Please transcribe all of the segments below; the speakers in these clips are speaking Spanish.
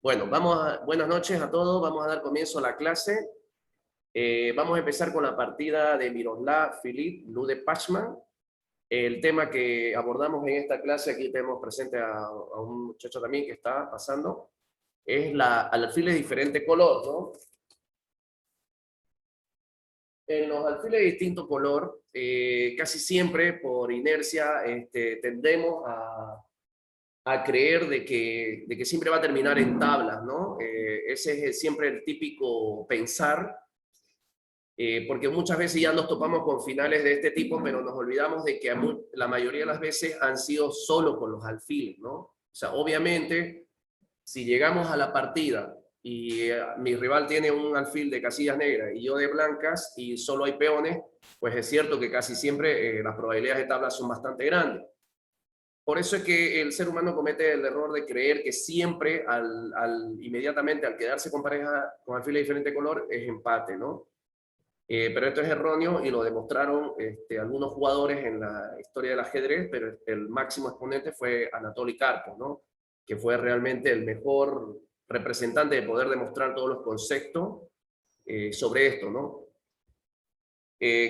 Bueno, buenas noches a todos. Vamos a dar comienzo a la clase. Vamos a empezar con la partida de Miroslav Filip Lude Pachman. El tema que abordamos en esta clase, aquí tenemos presente a un muchacho también que está pasando, es alfil de diferente color, ¿no? En los alfiles de distinto color, casi siempre por inercia tendemos a creer de que siempre va a terminar en tablas, ¿no? Ese es siempre el típico pensar, porque muchas veces ya nos topamos con finales de este tipo, pero nos olvidamos de que la mayoría de las veces han sido solo con los alfiles, ¿no? O sea, obviamente, si llegamos a la partida y mi rival tiene un alfil de casillas negras y yo de blancas y solo hay peones, pues es cierto que casi siempre las probabilidades de tablas son bastante grandes. Por eso es que el ser humano comete el error de creer que siempre, inmediatamente al quedarse con pareja con alfil de diferente color, es empate, ¿no? Pero esto es erróneo y lo demostraron algunos jugadores en la historia del ajedrez, pero el máximo exponente fue Anatoly Karpov, ¿no? Que fue realmente el mejor representante de poder demostrar todos los conceptos sobre esto, ¿no?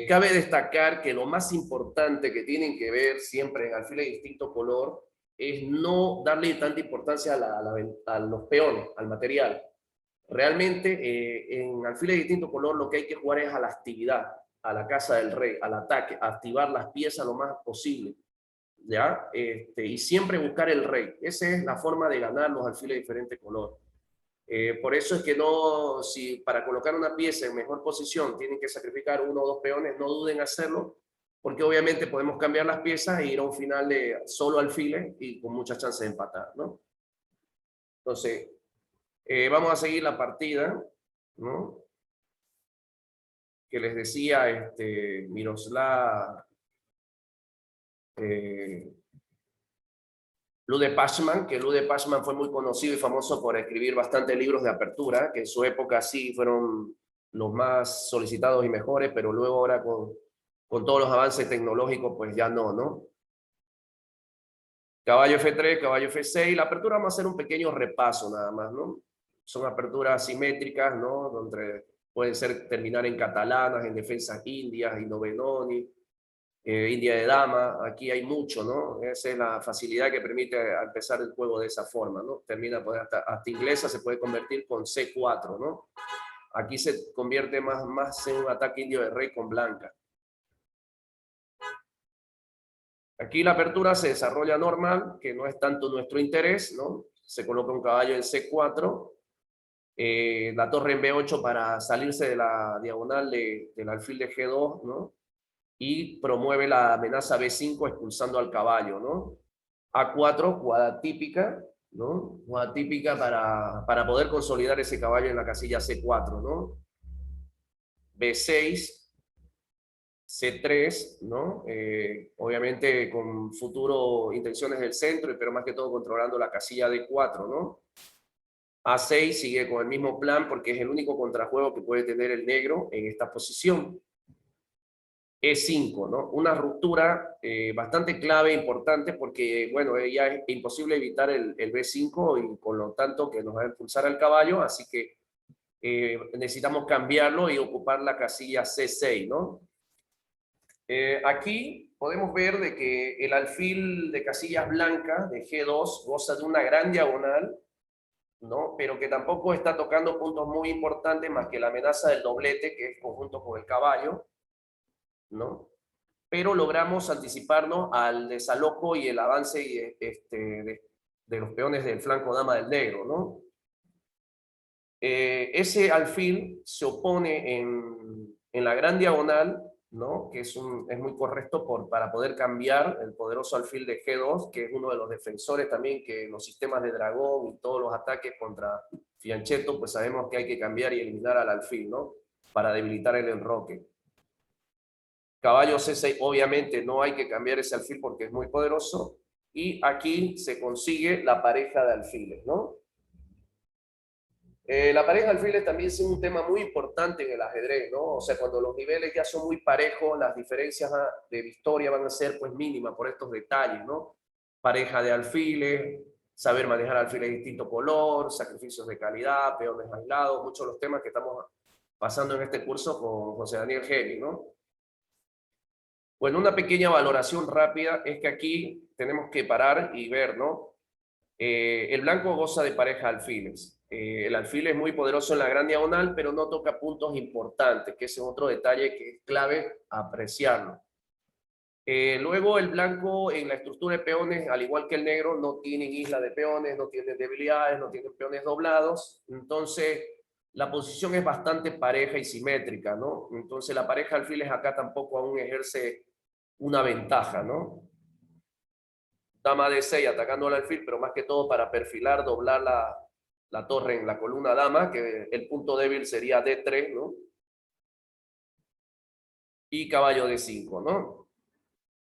Cabe destacar que lo más importante que tienen que ver siempre en alfiles de distinto color es no darle tanta importancia a los peones, al material. Realmente en alfiles de distinto color lo que hay que jugar es a la actividad, a la casa del rey, al ataque, a activar las piezas lo más posible, ¿ya? Y siempre buscar el rey. Esa es la forma de ganar los alfiles de diferente color. Por eso es que no, si para colocar una pieza en mejor posición tienen que sacrificar uno o dos peones, no duden en hacerlo, porque obviamente podemos cambiar las piezas e ir a un final de solo alfiles y con muchas chances de empatar, ¿no? Entonces, vamos a seguir la partida, ¿no? Que les decía Miroslav Lude Pachman, que Lude Pachman fue muy conocido y famoso por escribir bastantes libros de apertura, que en su época sí fueron los más solicitados y mejores, pero luego ahora con todos los avances tecnológicos, pues ya no, ¿no? Caballo F3, caballo F6, la apertura vamos a hacer un pequeño repaso nada más, ¿no? Son aperturas simétricas, ¿no? Donde pueden ser terminar en catalanas, en defensas indias, y novenoni, India de dama, aquí hay mucho, ¿no? Esa es la facilidad que permite empezar el juego de esa forma, ¿no? Termina, pues, hasta inglesa se puede convertir con C4, ¿no? Aquí se convierte más en un ataque indio de rey con blanca. Aquí la apertura se desarrolla normal, que no es tanto nuestro interés, ¿no? Se coloca un caballo en C4, la torre en B8 para salirse de la diagonal del alfil de G2, ¿no? Y promueve la amenaza B5 expulsando al caballo, ¿no? A4, jugada típica, ¿no? Jugada típica para poder consolidar ese caballo en la casilla C4, ¿no? B6, C3, ¿no? Obviamente con futuro intenciones del centro, pero más que todo controlando la casilla D4, ¿no? A6 sigue con el mismo plan porque es el único contrajuego que puede tener el negro en esta posición. E5, ¿no? Una ruptura bastante clave, importante, porque, bueno, ya es imposible evitar el B5 y con lo tanto que nos va a impulsar al caballo, así que necesitamos cambiarlo y ocupar la casilla C6, ¿no? Aquí podemos ver de que el alfil de casillas blancas de G2 goza de una gran diagonal, ¿no? Pero que tampoco está tocando puntos muy importantes más que la amenaza del doblete, que es conjunto con el caballo, ¿no? Pero logramos anticiparnos al desalojo y el avance de los peones del flanco dama del negro, ¿no? Ese alfil se opone en la gran diagonal, ¿no? Que es muy correcto para poder cambiar el poderoso alfil de G2, que es uno de los defensores también que los sistemas de dragón y todos los ataques contra Fianchetto, pues sabemos que hay que cambiar y eliminar al alfil, ¿no? Para debilitar el enroque. Caballo C6, obviamente no hay que cambiar ese alfil porque es muy poderoso. Y aquí se consigue la pareja de alfiles, ¿no? La pareja de alfiles también es un tema muy importante en el ajedrez, ¿no? O sea, cuando los niveles ya son muy parejos, las diferencias de victoria van a ser pues mínimas por estos detalles, ¿no? Pareja de alfiles, saber manejar alfiles de distinto color, sacrificios de calidad, peones aislados, muchos de los temas que estamos pasando en este curso con José Daniel Geli, ¿no? Bueno, una pequeña valoración rápida es que aquí tenemos que parar y ver, ¿no? El blanco goza de pareja de alfiles. El alfil es muy poderoso en la gran diagonal, pero no toca puntos importantes, que ese es otro detalle que es clave apreciarlo. Luego el blanco en la estructura de peones, al igual que el negro, no tienen isla de peones, no tienen debilidades, no tienen peones doblados. Entonces, la posición es bastante pareja y simétrica, ¿no? Entonces, la pareja de alfiles acá tampoco aún ejerce una ventaja, ¿no? Dama D6 atacando al alfil, pero más que todo para perfilar, doblar la torre en la columna dama, que el punto débil sería D3, ¿no? Y caballo D5, ¿no?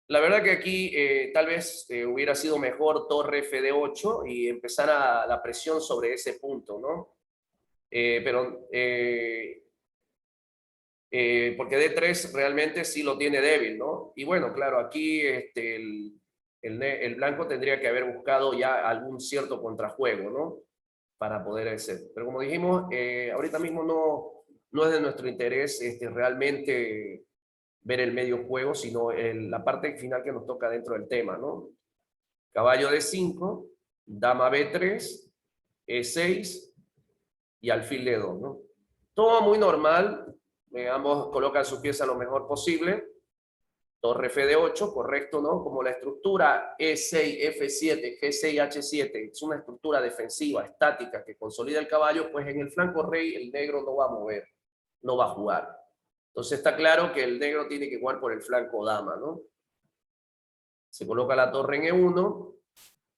La verdad que aquí tal vez hubiera sido mejor torre FD8 y empezar la presión sobre ese punto, ¿no? Porque D3 realmente sí lo tiene débil, ¿no? Y bueno, claro, aquí el blanco tendría que haber buscado ya algún cierto contrajuego, ¿no? Para poder hacer. Pero como dijimos, ahorita mismo no es de nuestro interés realmente ver el medio juego, sino la parte final que nos toca dentro del tema, ¿no? Caballo D5, dama B3, E6 y alfil D2, ¿no? Todo muy normal, ambos colocan su pieza lo mejor posible. Torre FD8, correcto, ¿no? Como la estructura E6, F7, G6, H7 es una estructura defensiva, estática, que consolida el caballo, pues en el flanco rey el negro no va a mover, no va a jugar. Entonces está claro que el negro tiene que jugar por el flanco dama, ¿no? Se coloca la torre en E1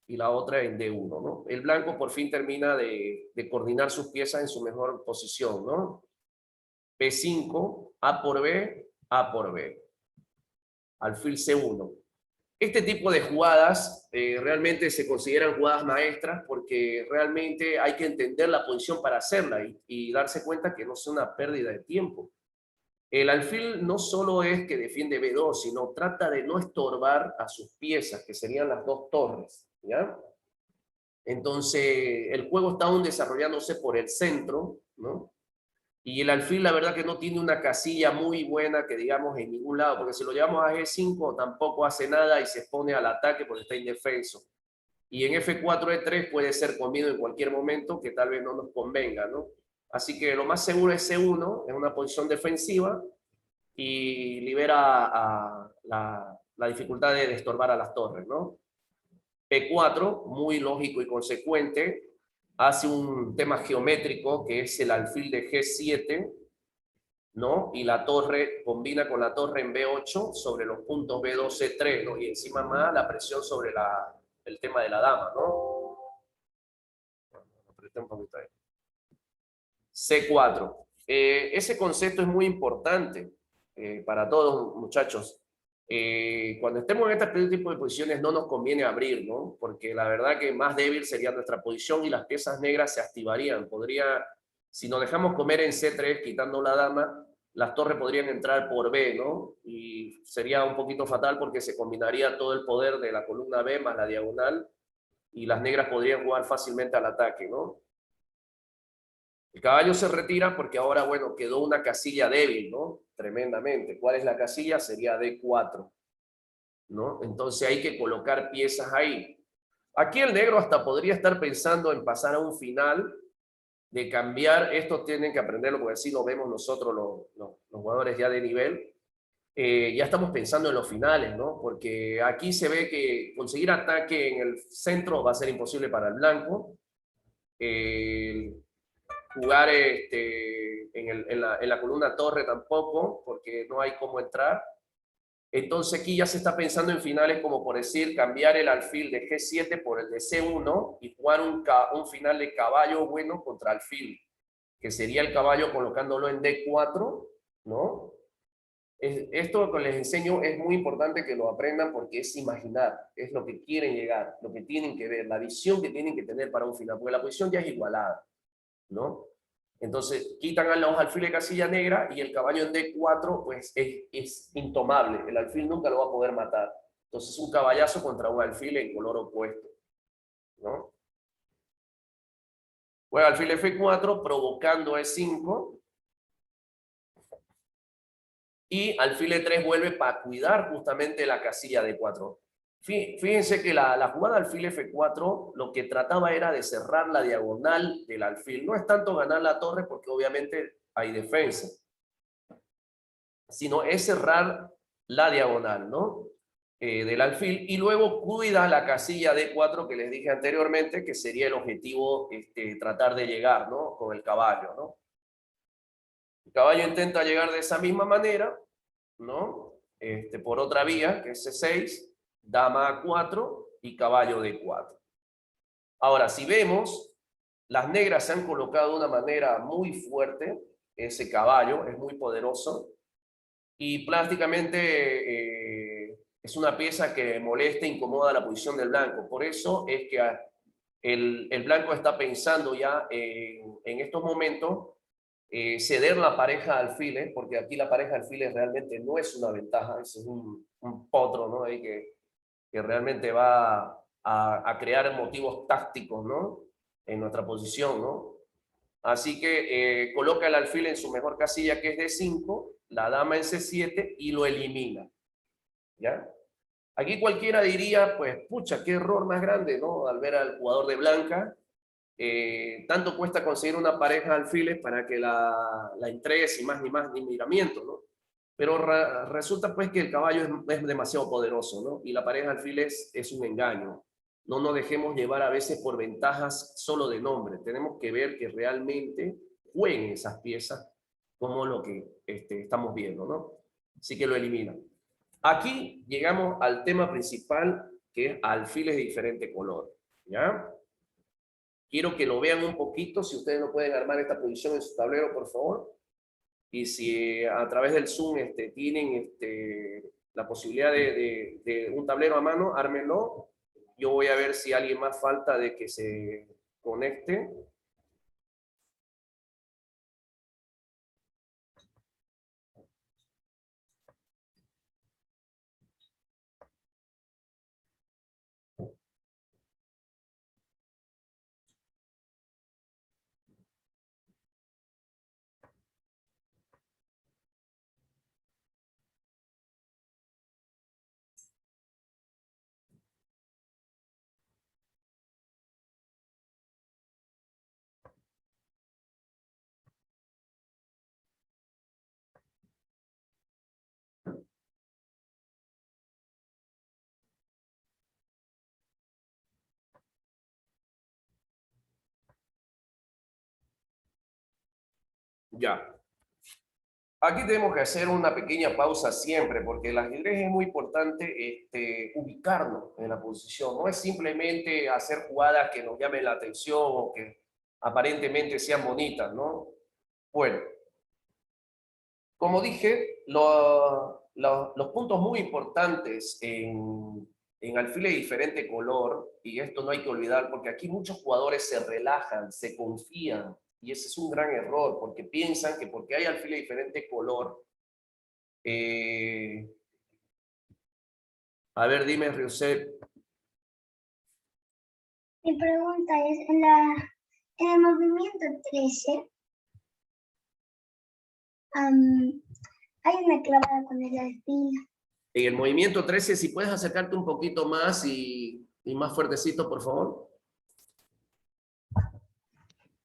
y la otra en D1, ¿no? El blanco por fin termina de coordinar sus piezas en su mejor posición, ¿no? B5, A por B, A por B. Alfil C1. Este tipo de jugadas realmente se consideran jugadas maestras porque realmente hay que entender la posición para hacerla y darse cuenta que no es una pérdida de tiempo. El alfil no solo es que defiende B2, sino trata de no estorbar a sus piezas, que serían las dos torres, ¿ya? Entonces, el juego está aún desarrollándose por el centro, ¿no? Y el alfil, la verdad que no tiene una casilla muy buena que digamos en ningún lado, porque si lo llevamos a G5 tampoco hace nada y se expone al ataque porque está indefenso. Y en F4, E3 puede ser comido en cualquier momento que tal vez no nos convenga, ¿no? Así que lo más seguro es C1, en una posición defensiva, y libera la dificultad de estorbar a las torres, ¿no? P4, muy lógico y consecuente, hace un tema geométrico que es el alfil de G7, ¿no? Y la torre combina con la torre en B8 sobre los puntos B2, C3, ¿no? Y encima más la presión sobre el tema de la dama, ¿no? Apreté un poquito ahí. C4. Ese concepto es muy importante para todos, muchachos. Cuando estemos en este tipo de posiciones no nos conviene abrir, ¿no? Porque la verdad que más débil sería nuestra posición y las piezas negras se activarían. Si nos dejamos comer en C3 quitando la dama, las torres podrían entrar por B, ¿no? Y sería un poquito fatal porque se combinaría todo el poder de la columna B más la diagonal y las negras podrían jugar fácilmente al ataque, ¿no? El caballo se retira porque ahora, bueno, quedó una casilla débil, ¿no? Tremendamente. ¿Cuál es la casilla? Sería D4, ¿no? Entonces hay que colocar piezas ahí. Aquí el negro hasta podría estar pensando en pasar a un final, de cambiar, esto tienen que aprenderlo porque así lo vemos nosotros los jugadores ya de nivel. Ya estamos pensando en los finales, ¿no? Porque aquí se ve que conseguir ataque en el centro va a ser imposible para el blanco. Jugar en la columna torre tampoco, porque no hay cómo entrar. Entonces aquí ya se está pensando en finales como por decir cambiar el alfil de G7 por el de C1 y jugar un final de caballo bueno contra alfil, que sería el caballo colocándolo en D4, ¿no? Esto que les enseño es muy importante que lo aprendan porque es imaginar, es lo que quieren llegar, lo que tienen que ver, la visión que tienen que tener para un final, porque la posición ya es igualada, ¿no? Entonces quitan a los alfiles de casilla negra y el caballo en D4 pues es intomable, el alfil nunca lo va a poder matar. Entonces un caballazo contra un alfil en color opuesto. ¿no? Juega alfil F4 provocando E5 y alfil E3 vuelve para cuidar justamente la casilla D4. Fíjense que la jugada alfil F4 lo que trataba era de cerrar la diagonal del alfil. No es tanto ganar la torre porque obviamente hay defensa, sino es cerrar la diagonal, ¿no? Del alfil, y luego cuida la casilla D4 que les dije anteriormente, que sería el objetivo tratar de llegar, ¿no? Con el caballo, ¿no? El caballo intenta llegar de esa misma manera, ¿no? Por otra vía, que es C6, dama A4 y caballo D4. Ahora, si vemos, las negras se han colocado de una manera muy fuerte, ese caballo es muy poderoso, y prácticamente es una pieza que molesta e incomoda la posición del blanco. Por eso es que el blanco está pensando ya en estos momentos ceder la pareja de alfiles, porque aquí la pareja de alfiles realmente no es una ventaja, es un potro, ¿no? Ahí que realmente va a crear motivos tácticos, ¿no? En nuestra posición, ¿no? Así que coloca el alfil en su mejor casilla, que es D5, la dama en C7 y lo elimina, ¿ya? Aquí cualquiera diría, pues, pucha, qué error más grande, ¿no? Al ver al jugador de blanca, tanto cuesta conseguir una pareja de alfiles para que la entregue sin más ni miramiento, ¿no? Pero resulta pues que el caballo es demasiado poderoso, ¿no? Y la pareja de alfiles es un engaño. No nos dejemos llevar a veces por ventajas solo de nombre. Tenemos que ver que realmente jueguen esas piezas como lo que estamos viendo, ¿no? Así que lo elimina. Aquí llegamos al tema principal, que es alfiles de diferente color, ¿ya? Quiero que lo vean un poquito, si ustedes no pueden armar esta posición en su tablero, por favor. Y si a través del Zoom tienen la posibilidad de un tablero a mano, ármenlo. Yo voy a ver si alguien más falta de que se conecte. Ya. Aquí tenemos que hacer una pequeña pausa siempre, porque el ajedrez es muy importante ubicarnos en la posición. No es simplemente hacer jugadas que nos llamen la atención o que aparentemente sean bonitas, ¿no? Bueno, como dije, los puntos muy importantes en alfiles de diferente color, y esto no hay que olvidar, porque aquí muchos jugadores se relajan, se confían, y ese es un gran error, porque piensan que porque hay alfiles de diferente color, eh, a ver, dime, Riuset. Mi pregunta es, en el movimiento 13, hay una clavada con el alfil. En el movimiento 13, si puedes acercarte un poquito más y más fuertecito, por favor.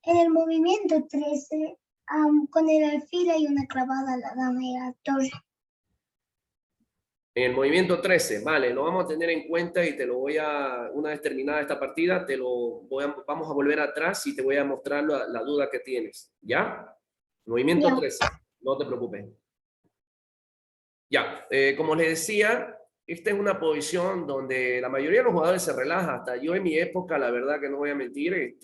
En el movimiento 13, con el alfil hay una clavada a la dama y a la torre. En el movimiento 13, vale, lo vamos a tener en cuenta y te lo voy a, una vez terminada esta partida, vamos a volver atrás y te voy a mostrar la duda que tienes, ¿ya? Movimiento 13, no te preocupes. Ya, como les decía, esta es una posición donde la mayoría de los jugadores se relaja. Hasta yo en mi época, la verdad que no voy a mentir,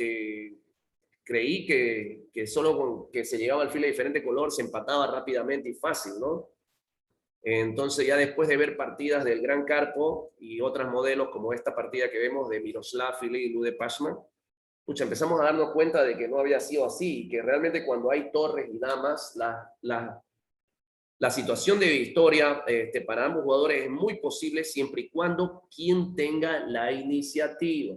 creí que solo con que se llegaba al alfil de diferente color se empataba rápidamente y fácil, ¿no? Entonces ya después de ver partidas del Gran Carpo y otros modelos como esta partida que vemos de Miroslav Filip y Lude Pachman, empezamos a darnos cuenta de que no había sido así y que realmente cuando hay torres y damas, la situación de victoria para ambos jugadores es muy posible siempre y cuando quien tenga la iniciativa.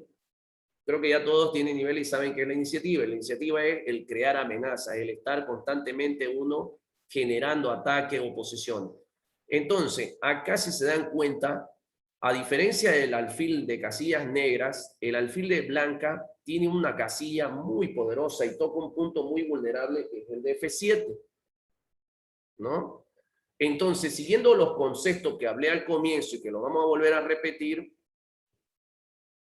Creo que ya todos tienen nivel y saben qué es la iniciativa. La iniciativa es el crear amenazas, el estar constantemente uno generando ataque o posesión. Entonces, acá si se dan cuenta, a diferencia del alfil de casillas negras, el alfil de blanca tiene una casilla muy poderosa y toca un punto muy vulnerable que es el de F7, ¿no? Entonces, siguiendo los conceptos que hablé al comienzo y que lo vamos a volver a repetir,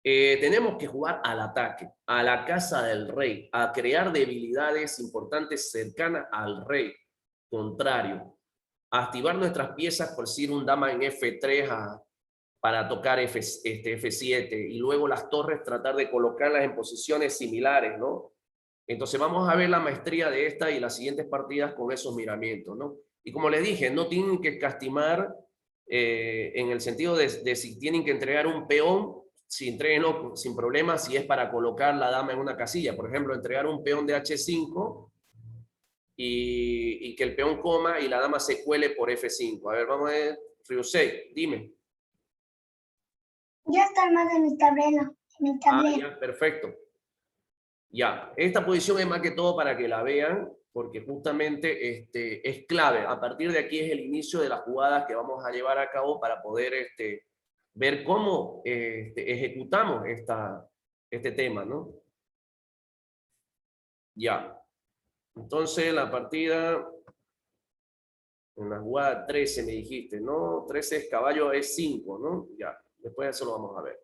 tenemos que jugar al ataque, a la casa del rey, a crear debilidades importantes cercanas al rey. Contrario, a activar nuestras piezas, por decir un dama en F3 para tocar F7 y luego las torres tratar de colocarlas en posiciones similares, ¿no? Entonces vamos a ver la maestría de esta y las siguientes partidas con esos miramientos, ¿no? Y como les dije, no tienen que castimar en el sentido de si tienen que entregar un peón, si entreguenlo sin problema, si es para colocar la dama en una casilla. Por ejemplo, entregar un peón de H5 y que el peón coma y la dama se cuele por F5. A ver, vamos a ver, Ryusei, dime. Ya está armada en mi tablero. En mi tablero. Ya, perfecto. Ya, esta posición es más que todo para que la vean, porque justamente es clave. A partir de aquí es el inicio de las jugadas que vamos a llevar a cabo para poder ver cómo ejecutamos este tema, ¿no? Ya. Entonces la partida, en la jugada 13 me dijiste, ¿no? 13 es caballo E5, ¿no? Ya, después de eso lo vamos a ver.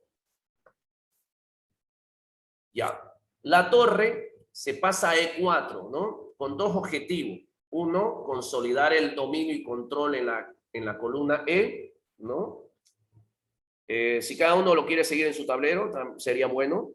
Ya. La torre se pasa a E4, ¿no? Con dos objetivos. Uno, consolidar el dominio y control en la columna E, ¿no? Si cada uno lo quiere seguir en su tablero, sería bueno.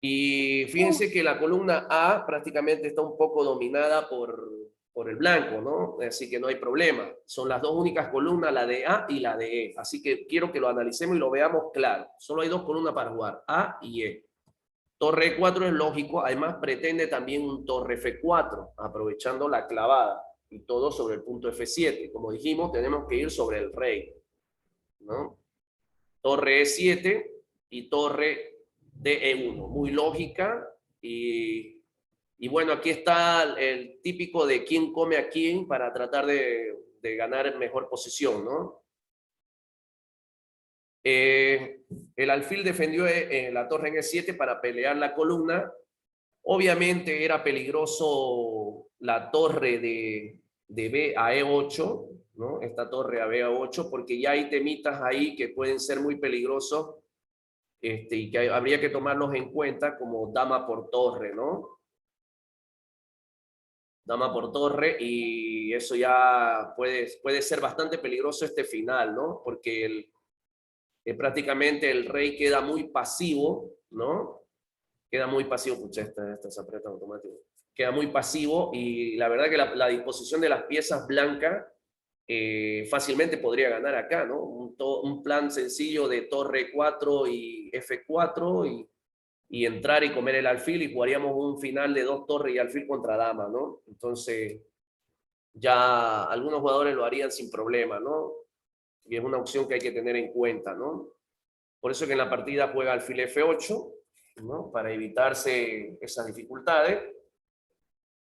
Y fíjense que la columna A prácticamente está un poco dominada por el blanco, ¿no? Así que no hay problema. Son las dos únicas columnas, la de A y la de E. Así que quiero que lo analicemos y lo veamos claro. Solo hay dos columnas para jugar, A y E. Torre E4 es lógico, además pretende también un torre F4, aprovechando la clavada y todo sobre el punto F7. Como dijimos, tenemos que ir sobre el rey, ¿no? Torre E7 y torre de E1. Muy lógica y bueno, aquí está el típico de quién come a quién para tratar de ganar mejor posición, ¿no? El alfil defendió la torre en E7 para pelear la columna. Obviamente era peligroso la torre de B a E8, ¿no? Esta torre a B a 8, porque ya hay temitas ahí que pueden ser muy peligrosos y que habría que tomarlos en cuenta como dama por torre, ¿no? Dama por torre, y eso ya puede ser bastante peligroso este final, ¿no? Porque prácticamente el rey queda muy pasivo, ¿no? Queda muy pasivo, pucha, esta se aprieta automático. Queda muy pasivo y la verdad que la disposición de las piezas blancas fácilmente podría ganar acá, ¿no? Un plan sencillo de torre 4 y F4 y entrar y comer el alfil y jugaríamos un final de dos torres y alfil contra dama, ¿no? Entonces ya algunos jugadores lo harían sin problema, ¿no? Y es una opción que hay que tener en cuenta, ¿no? Por eso que en la partida juega alfil F8, ¿no? Para evitarse esas dificultades,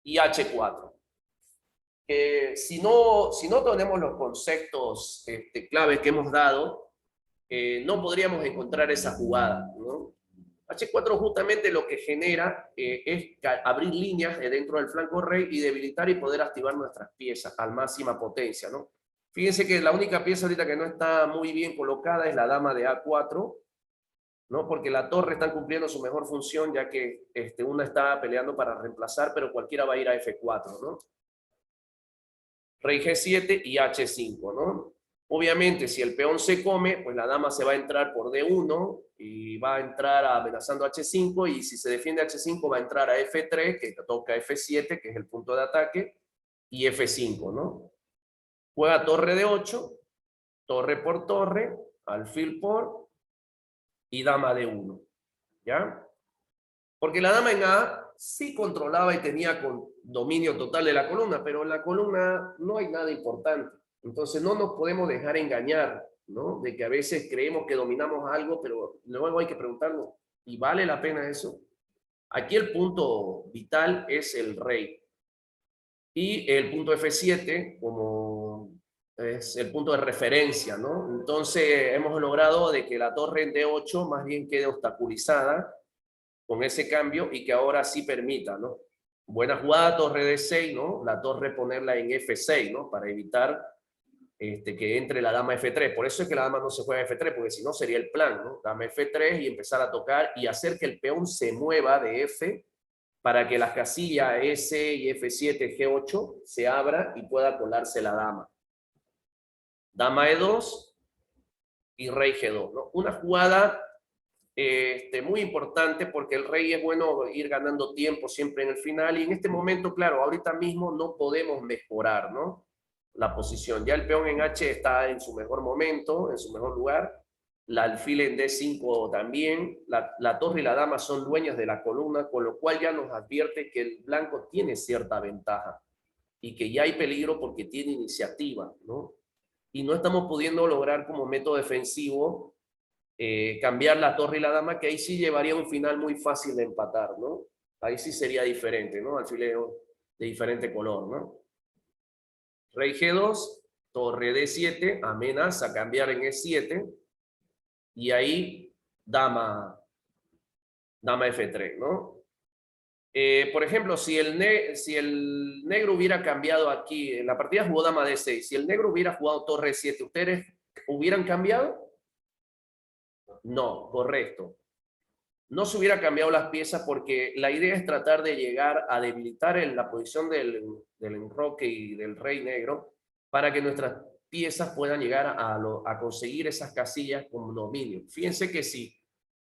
y H4. Si no tenemos los conceptos claves que hemos dado, no podríamos encontrar esa jugada, ¿no? H4 justamente lo que genera es abrir líneas dentro del flanco rey y debilitar y poder activar nuestras piezas al máxima potencia, ¿no? Fíjense que la única pieza ahorita que no está muy bien colocada es la dama de A4, ¿no? Porque la torre está cumpliendo su mejor función, ya que una está peleando para reemplazar, pero cualquiera va a ir a F4, ¿no? Rey G7 y H5, ¿no? Obviamente, si el peón se come, pues la dama se va a entrar por D1 y va a entrar amenazando H5, y si se defiende H5 va a entrar a F3, que toca F7, que es el punto de ataque, y F5, ¿no? Juega torre de 8, torre por torre, alfil por, y dama de 1, ¿ya? Porque la dama en A sí controlaba y tenía dominio total de la columna, pero en la columna no hay nada importante. Entonces no nos podemos dejar engañar, ¿no? De que a veces creemos que dominamos algo, pero luego hay que preguntarnos, ¿Y vale la pena eso? Aquí el punto vital es el rey. Y el punto F7 como es el punto de referencia, ¿no? Entonces hemos logrado de que la torre en D8 más bien quede obstaculizada con ese cambio y que ahora sí permita, ¿no? Buena jugada, torre D6, ¿no? La torre ponerla en F6, ¿no? Para evitar que entre la dama F3. Por eso es que la dama no se juega F3, porque si no sería el plan, ¿no? Dama F3 y empezar a tocar y hacer que el peón se mueva de F para que las casillas S y F7, G8 se abra y pueda colarse la dama. Dama E2 y rey G2, ¿no? Una jugada muy importante porque el rey es bueno ir ganando tiempo siempre en el final y en este momento, claro, ahorita mismo no podemos mejorar, ¿no? La posición. Ya el peón en H está en su mejor momento, en su mejor lugar. La alfil en D5 también. La torre y la dama son dueñas de la columna, con lo cual ya nos advierte que el blanco tiene cierta ventaja y que ya hay peligro porque tiene iniciativa, ¿no? Y no estamos pudiendo lograr como método defensivo cambiar la torre y la dama, que ahí sí llevaría un final muy fácil de empatar, ¿no? Ahí sí sería diferente, ¿no? Alfileo de diferente color, ¿no? Rey G2, torre D7, amenaza cambiar en E7, y ahí dama F3, ¿no? Por ejemplo, si el negro hubiera cambiado aquí, en la partida jugó dama D6, si el negro hubiera jugado torre E7, ¿ustedes hubieran cambiado? No, correcto. No se hubiera cambiado las piezas porque la idea es tratar de llegar a debilitar en la posición del enroque y del rey negro para que nuestras piezas puedan llegar a conseguir esas casillas con dominio. Fíjense que si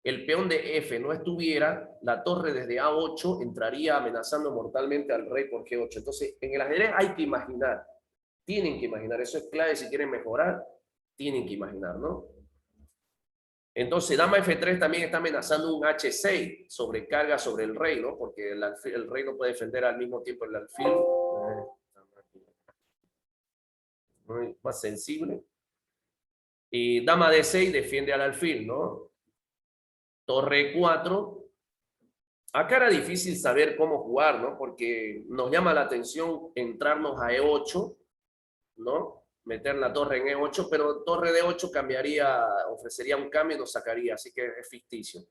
el peón de F no estuviera, la torre desde A8 entraría amenazando mortalmente al rey por G8. Entonces, en el ajedrez hay que imaginar, tienen que imaginar, eso es clave si quieren mejorar, tienen que imaginar, ¿no? Entonces, dama F3 también está amenazando un H6, sobrecarga sobre el rey, ¿no? Porque el rey no puede defender al mismo tiempo el alfil. Más sensible. Y dama D6 defiende al alfil, ¿no? Torre 4. Acá era difícil saber cómo jugar, ¿no? Porque nos llama la atención entrarnos a E8, ¿no? Meter la torre en E8, pero torre D8 cambiaría, ofrecería un cambio y nos sacaría, así que es ficticio.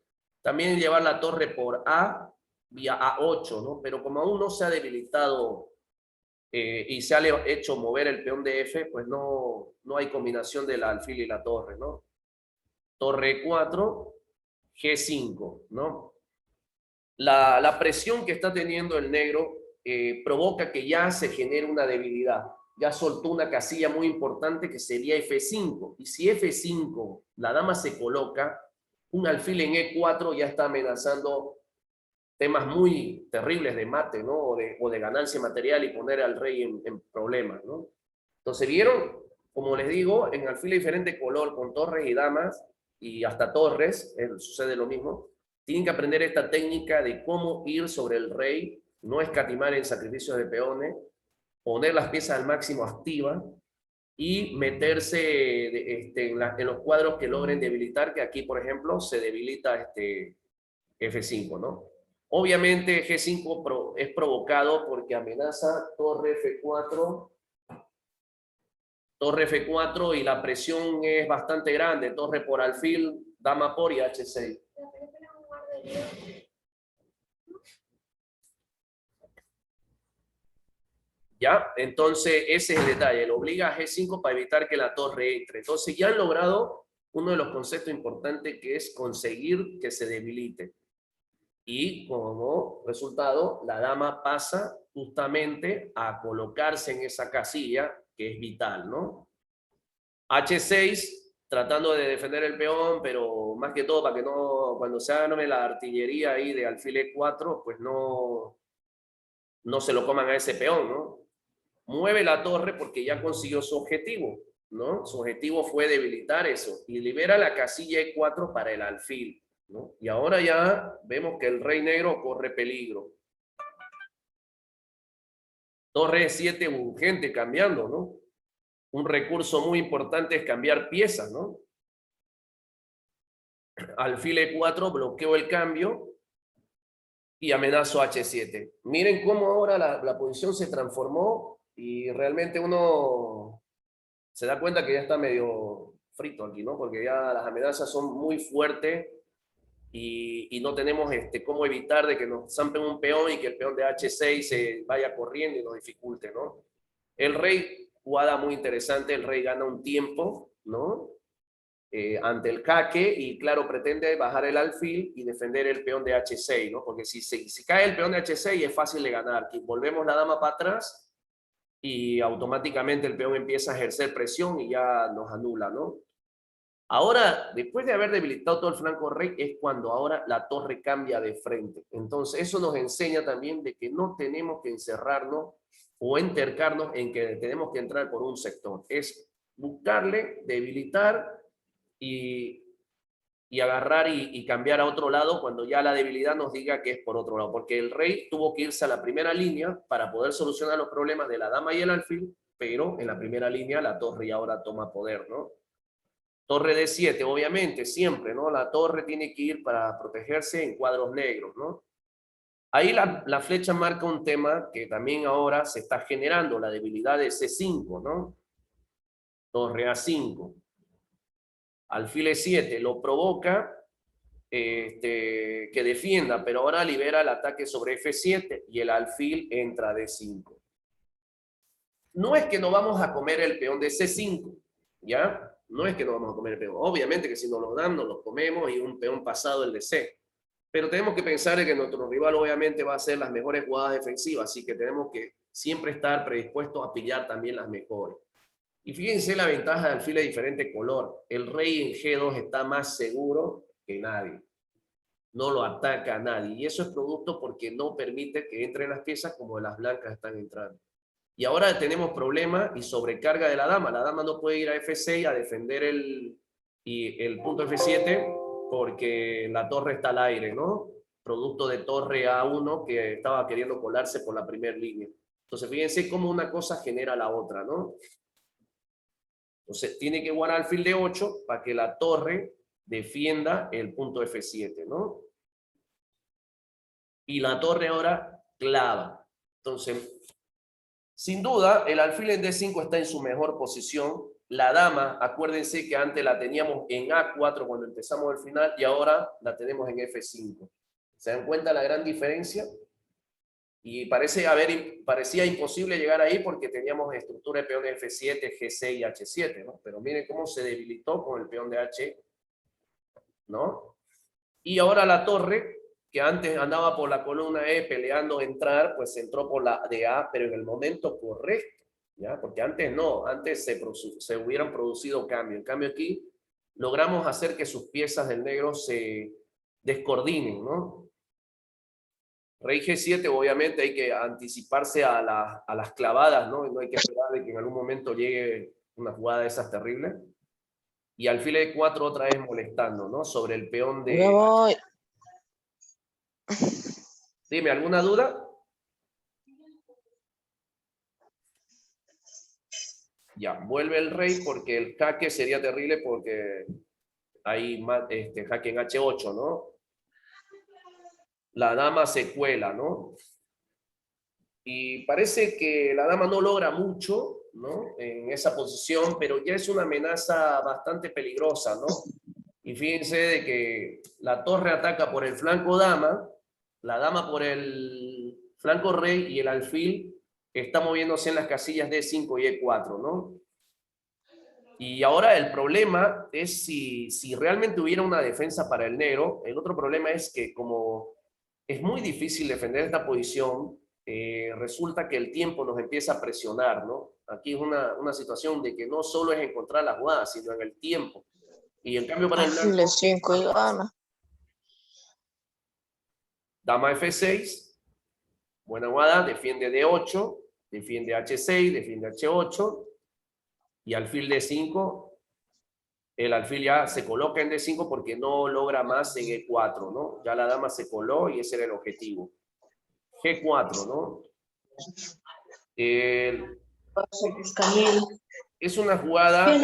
También llevar la torre por A, vía A8, ¿no? Pero como aún no se ha debilitado y se ha hecho mover el peón de F, pues no hay combinación de la alfil y la torre, ¿no? Torre 4, G5, ¿no? La presión que está teniendo el negro provoca que ya se genere una debilidad. Ya soltó una casilla muy importante que sería F5. Y si F5, la dama se coloca, un alfil en E4 ya está amenazando temas muy terribles de mate, ¿no? O de ganancia material y poner al rey en problemas, ¿no? Entonces, ¿vieron? Como les digo, en alfil de diferente color, con torres y damas, y hasta torres, sucede lo mismo. Tienen que aprender esta técnica de cómo ir sobre el rey, no escatimar en sacrificios de peones, poner las piezas al máximo activas y meterse en los cuadros que logren debilitar, que aquí, por ejemplo, se debilita F5, ¿no? Obviamente G5 es provocado porque amenaza torre F4, y la presión es bastante grande, torre por alfil, dama por y H6. ¿Ya? Entonces, ese es el detalle. Lo obliga a G5 para evitar que la torre entre. Entonces, ya han logrado uno de los conceptos importantes que es conseguir que se debilite. Y como resultado, la dama pasa justamente a colocarse en esa casilla que es vital, ¿no? H6, tratando de defender el peón, pero más que todo para que no, cuando se arme la artillería ahí de alfil E4, pues no se lo coman a ese peón, ¿no? Mueve la torre porque ya consiguió su objetivo, ¿no? Su objetivo fue debilitar eso y libera la casilla E4 para el alfil, ¿no? Y ahora ya vemos que el rey negro corre peligro. Torre E7 urgente cambiando, ¿no? Un recurso muy importante es cambiar piezas, ¿no? alfil E4, bloqueo el cambio y amenazo H7. Miren cómo ahora la posición se transformó y realmente uno se da cuenta que ya está medio frito aquí, ¿no? Porque ya las amenazas son muy fuertes y no tenemos cómo evitar de que nos zampen un peón y que el peón de H6 se vaya corriendo y nos dificulte, ¿no? El rey, jugada muy interesante, el rey gana un tiempo, ¿no? Ante el jaque y claro, pretende bajar el alfil y defender el peón de H6, ¿no? Porque si cae el peón de H6 es fácil de ganar. Volvemos la dama para atrás y automáticamente el peón empieza a ejercer presión y ya nos anula, ¿no? Ahora, después de haber debilitado todo el flanco rey, es cuando ahora la torre cambia de frente. Entonces, eso nos enseña también de que no tenemos que encerrarnos o entercarnos en que tenemos que entrar por un sector. Es buscarle, debilitar y agarrar y cambiar a otro lado cuando ya la debilidad nos diga que es por otro lado. Porque el rey tuvo que irse a la primera línea para poder solucionar los problemas de la dama y el alfil, pero en la primera línea la torre ya ahora toma poder, ¿no? Torre D7, obviamente, siempre, ¿no? La torre tiene que ir para protegerse en cuadros negros, ¿no? Ahí la flecha marca un tema que también ahora se está generando, la debilidad de C5, ¿no? Torre A5. Alfil E7 lo provoca que defienda, pero ahora libera el ataque sobre F7 y el alfil entra a D5. No es que no vamos a comer el peón de C5, ¿ya? No es que no vamos a comer el peón. Obviamente que si nos lo dan, nos lo comemos y un peón pasado el de C. Pero tenemos que pensar en que nuestro rival obviamente va a hacer las mejores jugadas defensivas, así que tenemos que siempre estar predispuestos a pillar también las mejores. Y fíjense la ventaja de alfil de diferente color. El rey en G2 está más seguro que nadie. No lo ataca a nadie. Y eso es producto porque no permite que entren las piezas como las blancas están entrando. Y ahora tenemos problema y sobrecarga de la dama. La dama no puede ir a F6 a defender el punto F7 porque la torre está al aire, ¿no? Producto de torre A1 que estaba queriendo colarse por la primera línea. Entonces, fíjense cómo una cosa genera la otra, ¿no? Entonces, tiene que guardar alfil de 8 para que la torre defienda el punto F7, ¿no? Y la torre ahora clava. Entonces, sin duda, el alfil en D5 está en su mejor posición. La dama, acuérdense que antes la teníamos en A4 cuando empezamos el final y ahora la tenemos en F5. ¿Se dan cuenta la gran diferencia? Y parecía imposible llegar ahí porque teníamos estructura de peón de F7, G6 y H7, ¿no? Pero miren cómo se debilitó con el peón de H, ¿no? Y ahora la torre, que antes andaba por la columna E peleando entrar, pues entró por la de A, pero en el momento correcto, ¿ya? Porque antes no, antes se hubieran producido cambios. En cambio aquí logramos hacer que sus piezas del negro se descoordinen, ¿no? Rey G7, obviamente hay que anticiparse a las clavadas, ¿no? No hay que esperar de que en algún momento llegue una jugada de esas terribles. Y alfil E4 otra vez molestando, ¿no? Sobre el peón de... Me voy. Dime, ¿alguna duda? Ya, vuelve el rey porque el jaque sería terrible porque hay jaque en H8, ¿no? La dama se cuela, ¿no? Y parece que la dama no logra mucho, ¿no? En esa posición, pero ya es una amenaza bastante peligrosa, ¿no? Y fíjense de que la torre ataca por el flanco dama, la dama por el flanco rey y el alfil está moviéndose en las casillas D5 y E4, ¿no? Y ahora el problema es si realmente hubiera una defensa para el negro. El otro problema es que como es muy difícil defender esta posición, resulta que el tiempo nos empieza a presionar, ¿no? Aquí es una situación de que no solo es encontrar las jugadas, sino en el tiempo. Y en cambio para el Alfil blanco, E5 y gana. dama F6, buena jugada, defiende D8, defiende H6, defiende H8, y alfil D5, el alfil ya se coloca en D5 porque no logra más en E4, ¿no? Ya la dama se coló y ese era el objetivo. G4, ¿no? Es una jugada...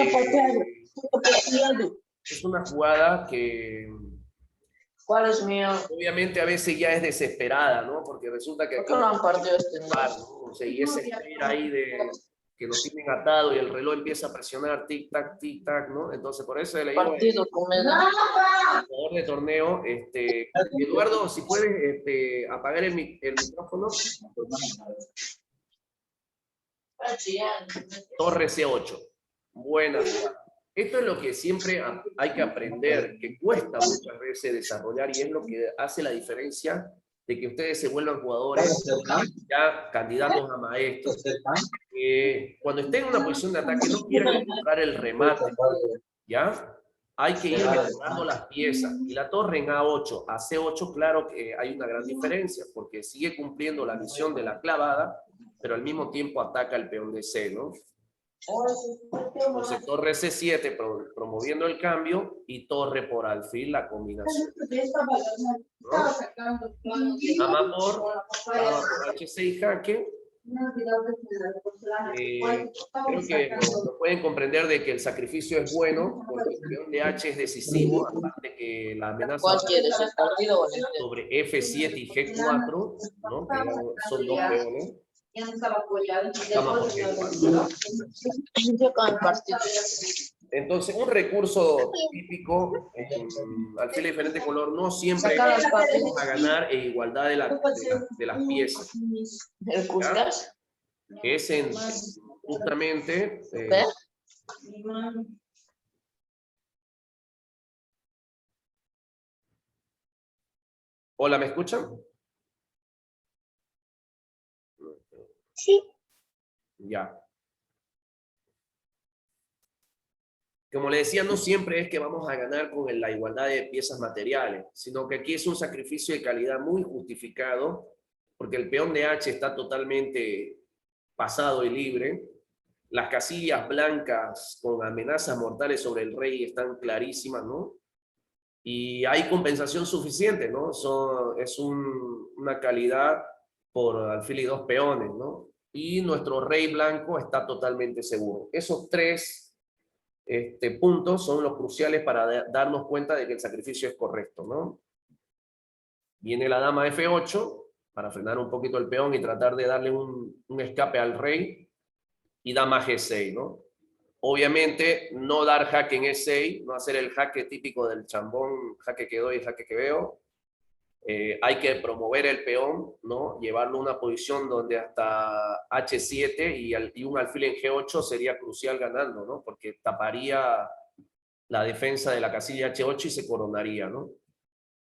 es una jugada que ¿Cuál es mío? Obviamente a veces ya es desesperada, ¿no? Porque resulta que ¿Por qué no han partido este en claro, dos? ¿no? O sea, y esa espera ahí de que nos tienen atado y el reloj empieza a presionar tic, tac, ¿no? Entonces, por eso le digo, Partido comedia. jugador de torneo, Eduardo, si puedes apagar el micrófono. Torre C8. Buena jugada. Esto es lo que siempre hay que aprender, que cuesta muchas veces desarrollar y es lo que hace la diferencia de que ustedes se vuelvan jugadores ya candidatos a maestros. Cuando estén en una posición de ataque no quieran encontrar el remate, ¿ya? Hay que ir mejorando las piezas. Y la torre en A8 a C8, claro que hay una gran diferencia, porque sigue cumpliendo la misión de la clavada, pero al mismo tiempo ataca el peón de C, ¿no? Entonces, torre C7 promoviendo el cambio y torre por alfil la combinación, ¿no? Dama por H6 jaque. Creo que lo pueden comprender de que el sacrificio es bueno porque el peón de H es decisivo, aparte que la amenaza ¿Cuál quieres, el partido o el este? sobre F7 y G4, ¿no? Que son dos peones. Dama por G4. Yo con el partido. Entonces, un recurso típico en alfil de diferente color no siempre Saca las partes. vamos a ganar en igualdad de las piezas. ¿El Cuscas? Es justamente ¿Qué? hola, ¿me escuchan? Sí, Ya. Como le decía, no siempre es que vamos a ganar con la igualdad de piezas materiales, sino que aquí es un sacrificio de calidad muy justificado, porque el peón de H está totalmente pasado y libre. Las casillas blancas con amenazas mortales sobre el rey están clarísimas, ¿no? Y hay compensación suficiente, ¿no? Es una calidad por alfil y dos peones, ¿no? Y nuestro rey blanco está totalmente seguro. Esos tres puntos son los cruciales para darnos cuenta de que el sacrificio es correcto, ¿no? Viene la dama F8 para frenar un poquito el peón y tratar de darle un escape al rey, y dama G6, ¿no? Obviamente no dar jaque en E6, no hacer el jaque típico del chambón, jaque que doy, jaque que veo. Hay que promover el peón, ¿no? Llevarlo a una posición donde hasta H7 y un alfil en G8 sería crucial ganando, ¿no? Porque taparía la defensa de la casilla H8 y se coronaría, ¿no?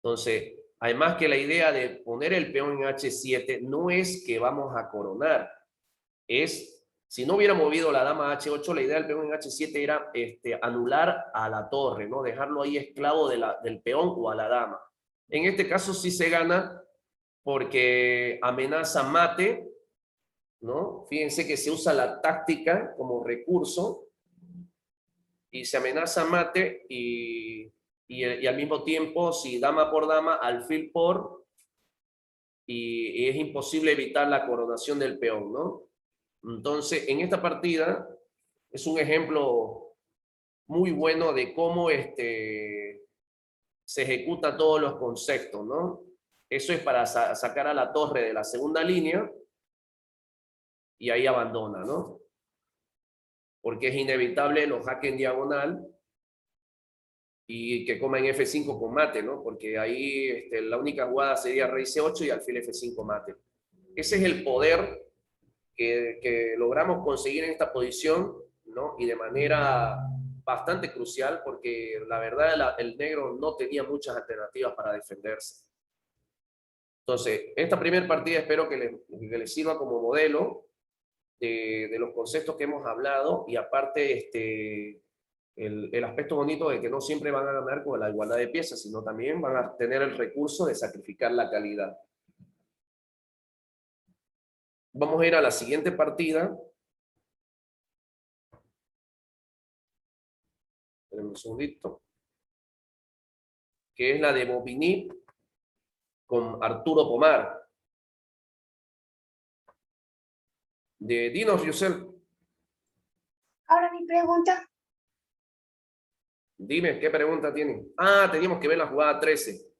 Entonces, además que la idea de poner el peón en H7 no es que vamos a coronar, es, si no hubiera movido la dama H8, la idea del peón en H7 era anular a la torre, ¿no? Dejarlo ahí esclavo del peón o a la dama. En este caso sí se gana porque amenaza mate, ¿no? Fíjense que se usa la táctica como recurso y se amenaza mate y al mismo tiempo, si dama por dama, alfil por, y es imposible evitar la coronación del peón, ¿no? Entonces, en esta partida es un ejemplo muy bueno de cómo se ejecuta todos los conceptos, ¿no? Eso es para sacar a la torre de la segunda línea y ahí abandona, ¿no? Porque es inevitable los jaques en diagonal y que coma en F5 con mate, ¿no? Porque ahí la única jugada sería rey C8 y alfil F5 mate. Ese es el poder que logramos conseguir en esta posición, ¿no? Y de manera bastante crucial, porque la verdad el negro no tenía muchas alternativas para defenderse. Entonces, esta primera partida espero que les sirva como modelo de los conceptos que hemos hablado, y aparte el aspecto bonito de que no siempre van a ganar con la igualdad de piezas, sino también van a tener el recurso de sacrificar la calidad. Vamos a ir a la siguiente partida. Esperen un segundito. Que es la de Bobigny con Arturo Pomar. Dinos, Yusel. ahora mi pregunta. Dime, ¿qué pregunta tienen? Ah, teníamos que ver la jugada 13.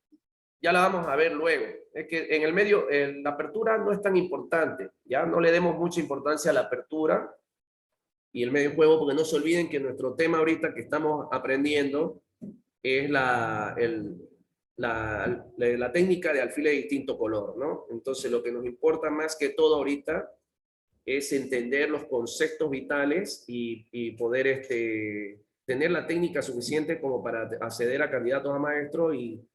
ya la vamos a ver luego. Es que en el medio, la apertura no es tan importante, ya no le demos mucha importancia a la apertura y el medio juego, porque no se olviden que nuestro tema ahorita que estamos aprendiendo es la técnica de alfil de distinto color, ¿no? Entonces lo que nos importa más que todo ahorita es entender los conceptos vitales y poder tener la técnica suficiente como para acceder a candidatos a maestro y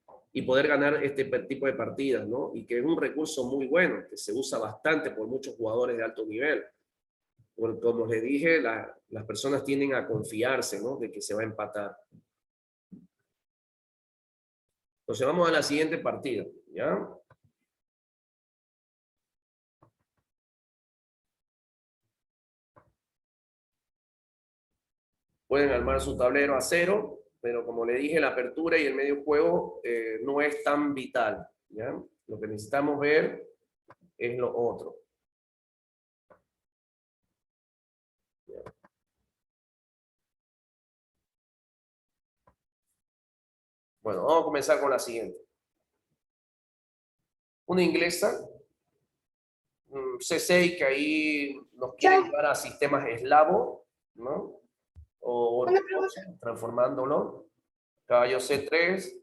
poder ganar este tipo de partidas, ¿no? Y que es un recurso muy bueno, que se usa bastante por muchos jugadores de alto nivel. Porque, como les dije, las personas tienden a confiarse, ¿no? De que se va a empatar. Entonces vamos a la siguiente partida, ¿ya? Pueden armar su tablero a cero, pero como le dije, la apertura y el medio juego no es tan vital, ¿ya? Lo que necesitamos ver es lo otro. ¿Ya? Bueno, vamos a comenzar con la siguiente. Una inglesa, C6, que ahí nos quiere llevar a sistemas eslavo, ¿no? O transformándolo. Caballo C3,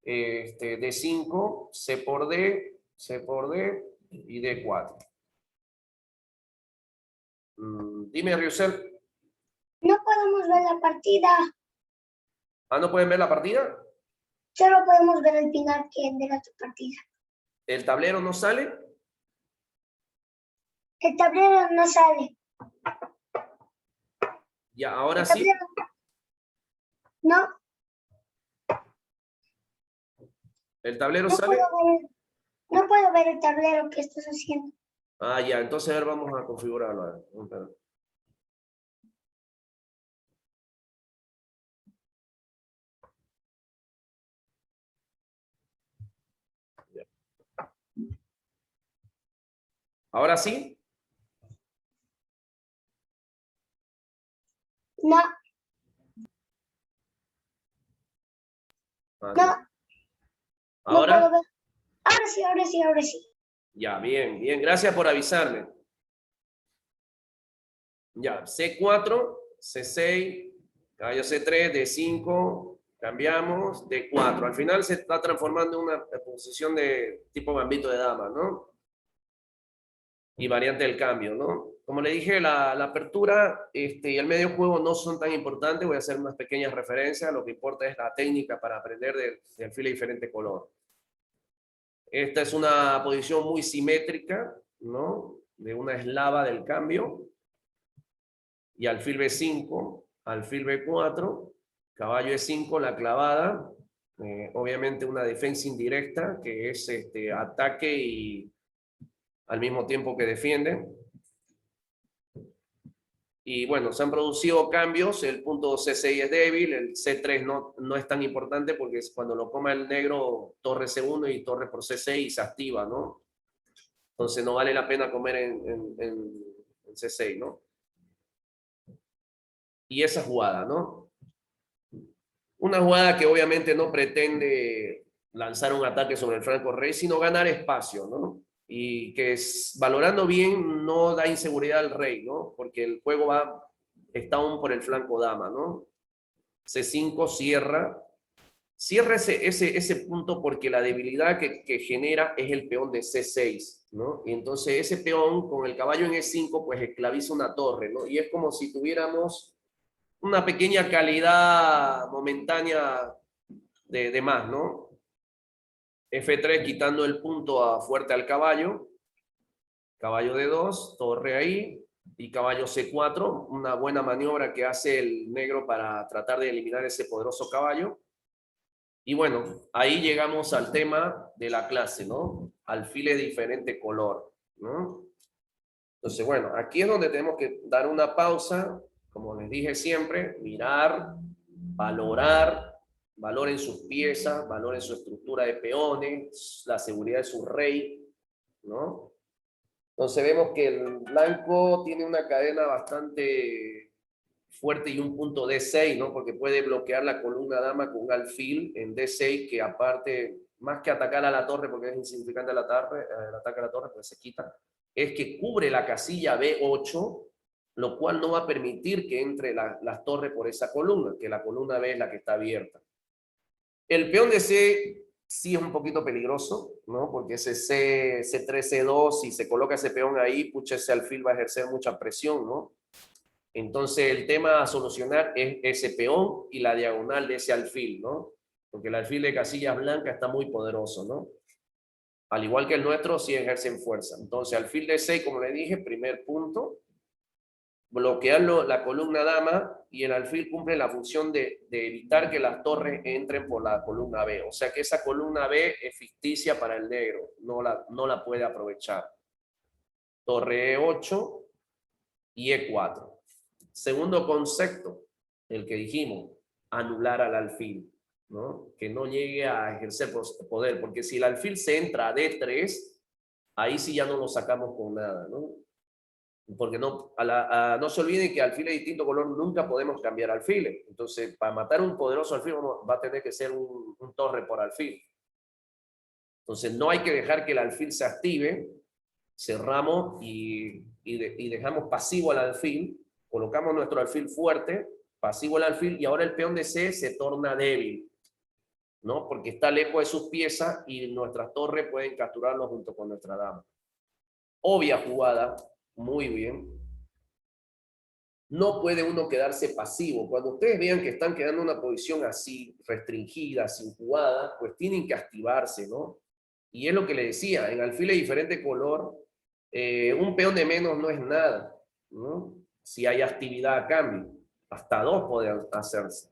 D5, C por D, C por D y D4. Dime, Riusel. No podemos ver la partida, Ah, ¿no pueden ver la partida? solo podemos ver el final de la partida. ¿El tablero no sale? El tablero no sale. Ya, ahora El sí. tablero no, ¿El tablero no sale? no puedo ver el tablero que estás haciendo. Ah, ya, entonces a ver, vamos a configurarlo. A ver. Ya. ¿Ahora sí? No, Ah, no, no. no puedo ¿Ahora? ver. Ahora sí, ahora sí, ahora sí. Ya, bien, bien. Gracias por avisarme. Ya, C4, C6, caballo C3, D5, cambiamos, D4. Al final se está transformando en una posición de tipo gambito de dama, ¿no? Y variante del cambio, ¿no? Como le dije, la apertura y el medio juego no son tan importantes. Voy a hacer unas pequeñas referencias. Lo que importa es la técnica para aprender de alfil de diferente color. Esta es una posición muy simétrica, ¿no? De una eslava del cambio. Y alfil B5, alfil B4, caballo E5, la clavada. Obviamente una defensa indirecta, que es ataque y al mismo tiempo que defiende. Y bueno, se han producido cambios, el punto C6 es débil, el C3 no es tan importante porque es cuando lo coma el negro, torre C1 y torre por C6 y se activa, ¿no? Entonces no vale la pena comer en C6, ¿no? Y esa jugada, ¿no? Una jugada que obviamente no pretende lanzar un ataque sobre el franco rey, sino ganar espacio, ¿no? Y que valorando bien no da inseguridad al rey, ¿no? Porque el juego está aún por el flanco dama, ¿no? C5 cierra ese punto porque la debilidad que genera es el peón de C6, ¿no? Y entonces ese peón con el caballo en E5 pues esclaviza una torre, ¿no? Y es como si tuviéramos una pequeña calidad momentánea de más, ¿no? F3 quitando el punto fuerte al caballo, caballo D2, torre ahí, y caballo C4, una buena maniobra que hace el negro para tratar de eliminar ese poderoso caballo. Y bueno, ahí llegamos al tema de la clase, ¿no? Alfil de diferente color, ¿no? Entonces, bueno, aquí es donde tenemos que dar una pausa, como les dije siempre, mirar, valoren sus piezas, valoren su estructura de peones, la seguridad de su rey, ¿no? Entonces vemos que el blanco tiene una cadena bastante fuerte y un punto D6, ¿no? Porque puede bloquear la columna dama con un alfil en D6 que aparte, más que atacar a la torre, porque es insignificante el ataque a la torre, pues se quita, es que cubre la casilla B8, lo cual no va a permitir que entre las torres por esa columna, que la columna B es la que está abierta. El peón de C sí es un poquito peligroso, ¿no? Porque ese C3, C2, si se coloca ese peón ahí, pucha, ese alfil va a ejercer mucha presión, ¿no? Entonces el tema a solucionar es ese peón y la diagonal de ese alfil, ¿no? Porque el alfil de casillas blancas está muy poderoso, ¿no? Al igual que el nuestro, sí ejercen fuerza. Entonces alfil de 6, como le dije, primer punto, bloquearlo la columna dama y el alfil cumple la función de evitar que las torres entren por la columna B. O sea que esa columna B es ficticia para el negro, no la puede aprovechar. Torre E8 y E4. Segundo concepto, el que dijimos, anular al alfil, ¿no? Que no llegue a ejercer poder, porque si el alfil se entra a D3, ahí sí ya no lo sacamos con nada, ¿no? Porque no se olviden que alfiles de distinto color nunca podemos cambiar alfiles. Entonces, para matar un poderoso alfil va a tener que ser un torre por alfil. Entonces, no hay que dejar que el alfil se active. Cerramos y dejamos pasivo al alfil. Colocamos nuestro alfil fuerte, pasivo al alfil, y ahora el peón de C se torna débil, ¿no? Porque está lejos de sus piezas y nuestras torres pueden capturarlo junto con nuestra dama. Obvia jugada. Muy bien. No puede uno quedarse pasivo. Cuando ustedes vean que están quedando en una posición así, restringida, sin jugada, pues tienen que activarse, ¿no? Y es lo que le decía, en alfil de diferente color, un peón de menos no es nada, ¿no? Si hay actividad a cambio, hasta 2 pueden hacerse.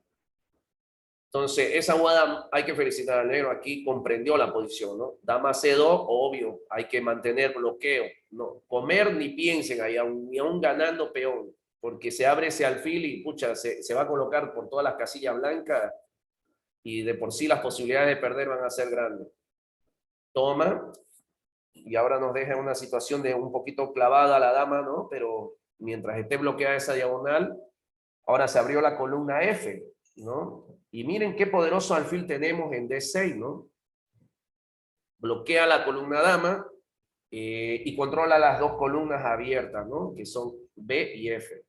Entonces, esa jugada hay que felicitar al negro aquí, comprendió la posición, ¿no? Dama C2, obvio, hay que mantener bloqueo, no comer ni piensen ahí, ni aún ganando peón, porque se abre ese alfil y, pucha, se va a colocar por todas las casillas blancas y de por sí las posibilidades de perder van a ser grandes. Toma, y ahora nos deja en una situación de un poquito clavada la dama, ¿no? Pero mientras esté bloqueada esa diagonal, ahora se abrió la columna F, ¿no? Y miren qué poderoso alfil tenemos en D6, ¿no? Bloquea la columna dama y controla las dos columnas abiertas, ¿no? Que son B y F.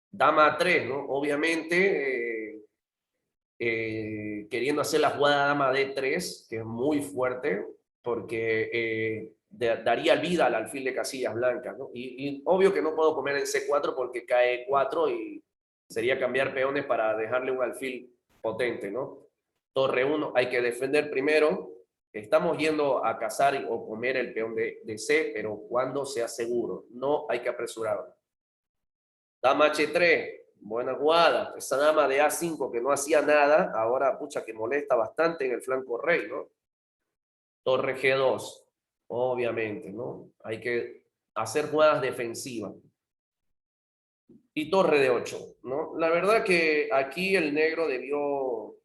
Dama A3, ¿no? Obviamente, queriendo hacer la jugada dama D3, que es muy fuerte, porque daría vida al alfil de casillas blancas, ¿no? Y obvio que no puedo comer en C4 porque cae 4 y sería cambiar peones para dejarle un alfil potente, ¿no? Torre 1, hay que defender primero. Estamos yendo a cazar o comer el peón de C, pero cuando sea seguro. No hay que apresurarlo. Dama H3, buena jugada. Esa dama de A5 que no hacía nada, ahora, pucha, que molesta bastante en el flanco rey, ¿no? Torre G2, obviamente, ¿no? Hay que hacer jugadas defensivas. Y torre de 8, ¿no? La verdad que aquí el negro debió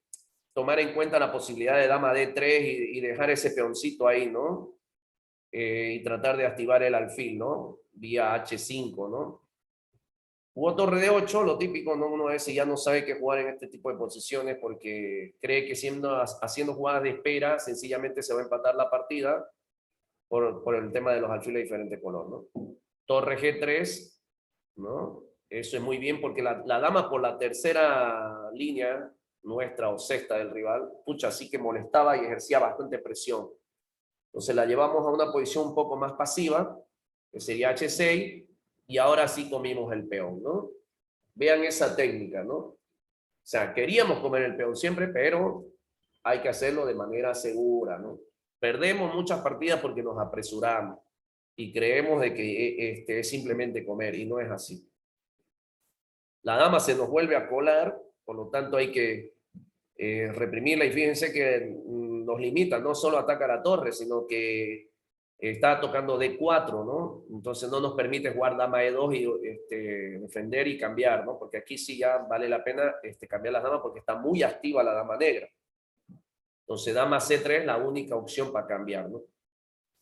tomar en cuenta la posibilidad de dama D3 y dejar ese peoncito ahí, ¿no? Y tratar de activar el alfil, ¿no? Vía H5, ¿no? Jugó torre de 8, lo típico, ¿no? Uno a veces ya no sabe qué jugar en este tipo de posiciones porque cree que haciendo jugadas de espera, sencillamente se va a empatar la partida por el tema de los alfiles de diferente color, ¿no? Torre G3, ¿no? Eso es muy bien porque la dama por la tercera línea nuestra o sexta del rival, pucha, sí que molestaba y ejercía bastante presión. Entonces la llevamos a una posición un poco más pasiva, que sería H6, y ahora sí comimos el peón, ¿no? Vean esa técnica, ¿no? O sea, queríamos comer el peón siempre, pero hay que hacerlo de manera segura, ¿no? Perdemos muchas partidas porque nos apresuramos y creemos de que es simplemente comer, y no es así. La dama se nos vuelve a colar, por lo tanto hay que reprimirla, y fíjense que nos limita, no solo ataca a la torre, sino que está tocando D4, ¿no? Entonces no nos permite jugar dama E2 y defender y cambiar, ¿no? Porque aquí sí ya vale la pena cambiar las damas porque está muy activa la dama negra. Entonces dama C3 es la única opción para cambiar, ¿no?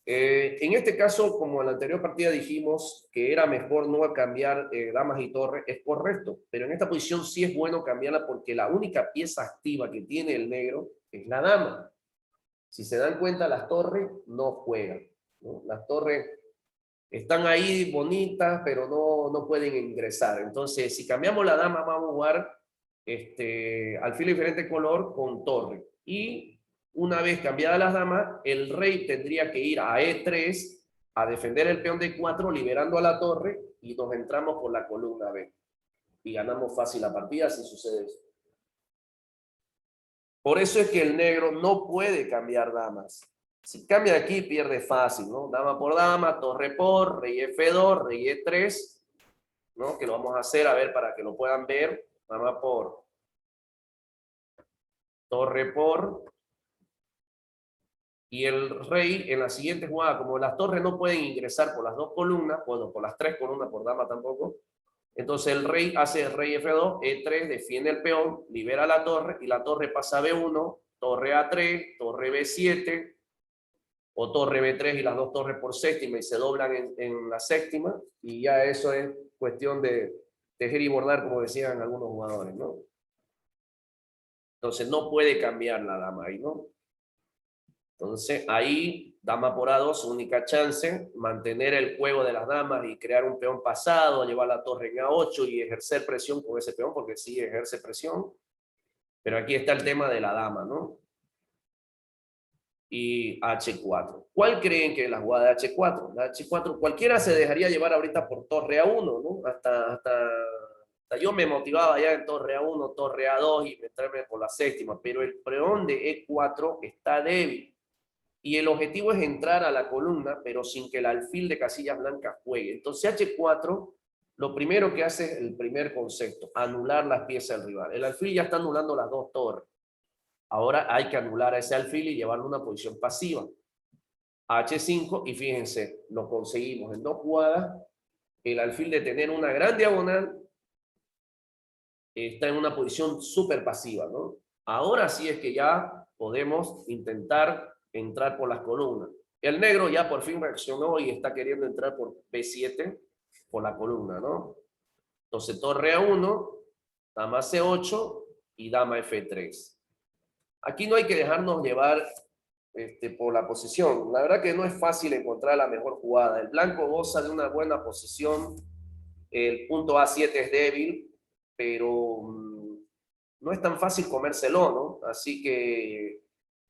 En este caso, como en la anterior partida dijimos que era mejor no cambiar damas y torres, es correcto, pero en esta posición sí es bueno cambiarla porque la única pieza activa que tiene el negro es la dama. Si se dan cuenta, las torres no juegan, ¿no? Las torres están ahí bonitas, pero no pueden ingresar. Entonces, si cambiamos la dama, vamos a jugar alfil de diferente color con torre. Y una vez cambiadas las damas, el rey tendría que ir a E3 a defender el peón de 4, liberando a la torre, y nos entramos por la columna B. Y ganamos fácil la partida si sucede eso. Por eso es que el negro no puede cambiar damas. Si cambia aquí, pierde fácil, ¿no? Dama por dama, torre por, rey F2, rey E3, ¿no? Que lo vamos a hacer, a ver, para que lo puedan ver. Dama por, torre por, y el rey en la siguiente jugada, como las torres no pueden ingresar por las dos columnas, bueno, por las tres columnas, por dama tampoco, entonces el rey hace rey F2, E3, defiende el peón, libera la torre, y la torre pasa a B1, torre A3, torre B7, o torre B3 y las dos torres por séptima y se doblan en la séptima, y ya eso es cuestión de tejer y bordar, como decían algunos jugadores, ¿no? Entonces no puede cambiar la dama ahí, ¿no? Entonces ahí, dama por A2, única chance, mantener el juego de las damas y crear un peón pasado, llevar la torre en A8 y ejercer presión con ese peón, porque sí ejerce presión. Pero aquí está el tema de la dama, ¿no? Y H4. ¿Cuál creen que es la jugada de H4? La H4, cualquiera se dejaría llevar ahorita por torre A1, ¿no? Hasta yo me motivaba ya en torre A1, torre A2 y meterme por la séptima, pero el peón de E4 está débil. Y el objetivo es entrar a la columna, pero sin que el alfil de casillas blancas juegue. Entonces H4, lo primero que hace es el primer concepto, anular las piezas del rival. El alfil ya está anulando las dos torres. Ahora hay que anular a ese alfil y llevarlo a una posición pasiva. H5, y fíjense, lo conseguimos en dos jugadas. El alfil de tener una gran diagonal está en una posición súper pasiva, ¿no? Ahora sí es que ya podemos intentar entrar por las columnas. El negro ya por fin reaccionó y está queriendo entrar por B7 por la columna, ¿no? Entonces torre A1, dama C8 y dama F3. Aquí no hay que dejarnos llevar por la posición. La verdad que no es fácil encontrar la mejor jugada. El blanco goza de una buena posición. El punto A7 es débil, pero no es tan fácil comérselo, ¿no? Así que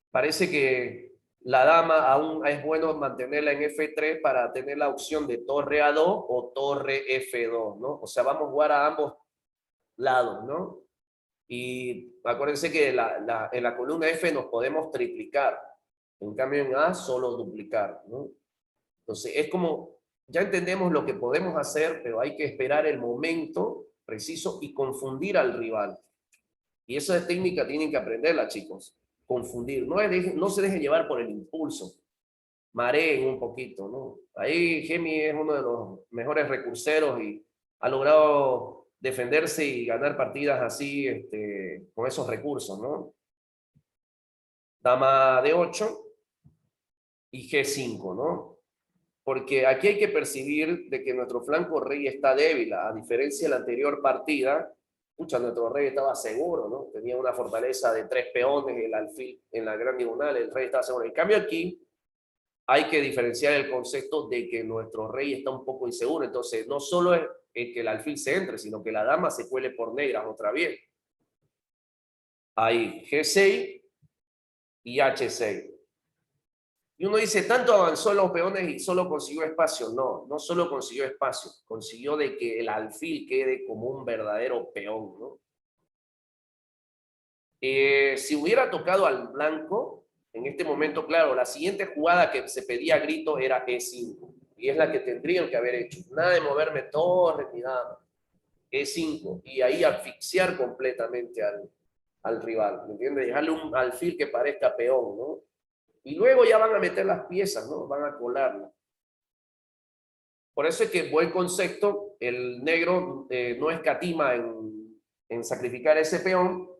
parece que la dama aún es bueno mantenerla en F3 para tener la opción de torre A2 o torre F2, ¿no? O sea, vamos a jugar a ambos lados, ¿no? Y acuérdense que en la columna F nos podemos triplicar. En cambio en A solo duplicar, ¿no? Entonces es como, ya entendemos lo que podemos hacer, pero hay que esperar el momento preciso y confundir al rival. Y esa técnica tienen que aprenderla, chicos. Confundir. No se dejen llevar por el impulso. Mareen un poquito, ¿no? Ahí Gemi es uno de los mejores recurseros y ha logrado defenderse y ganar partidas así, con esos recursos, ¿no? Dama de 8 y G5, ¿no? Porque aquí hay que percibir de que nuestro flanco rey está débil, a diferencia de la anterior partida. Pucha, nuestro rey estaba seguro, ¿no? Tenía una fortaleza de 3 peones, el alfil en la gran diagonal, el rey estaba seguro. En cambio aquí hay que diferenciar el concepto de que nuestro rey está un poco inseguro. Entonces no solo es que el alfil se entre, sino que la dama se cuele por negras otra vez. Ahí G6 y H6. Y uno dice, tanto avanzó los peones y solo consiguió espacio. No, no solo consiguió espacio, consiguió de que el alfil quede como un verdadero peón, ¿no? Si hubiera tocado al blanco, en este momento, claro, la siguiente jugada que se pedía a grito era E5. Y es la que tendrían que haber hecho. Nada de moverme torre ni nada. E5. Y ahí asfixiar completamente al rival, ¿me entiendes? Dejarle un alfil que parezca peón, ¿no? Y luego ya van a meter las piezas, ¿no? Van a colarlas. Por eso es que, buen concepto, el negro no escatima en sacrificar ese peón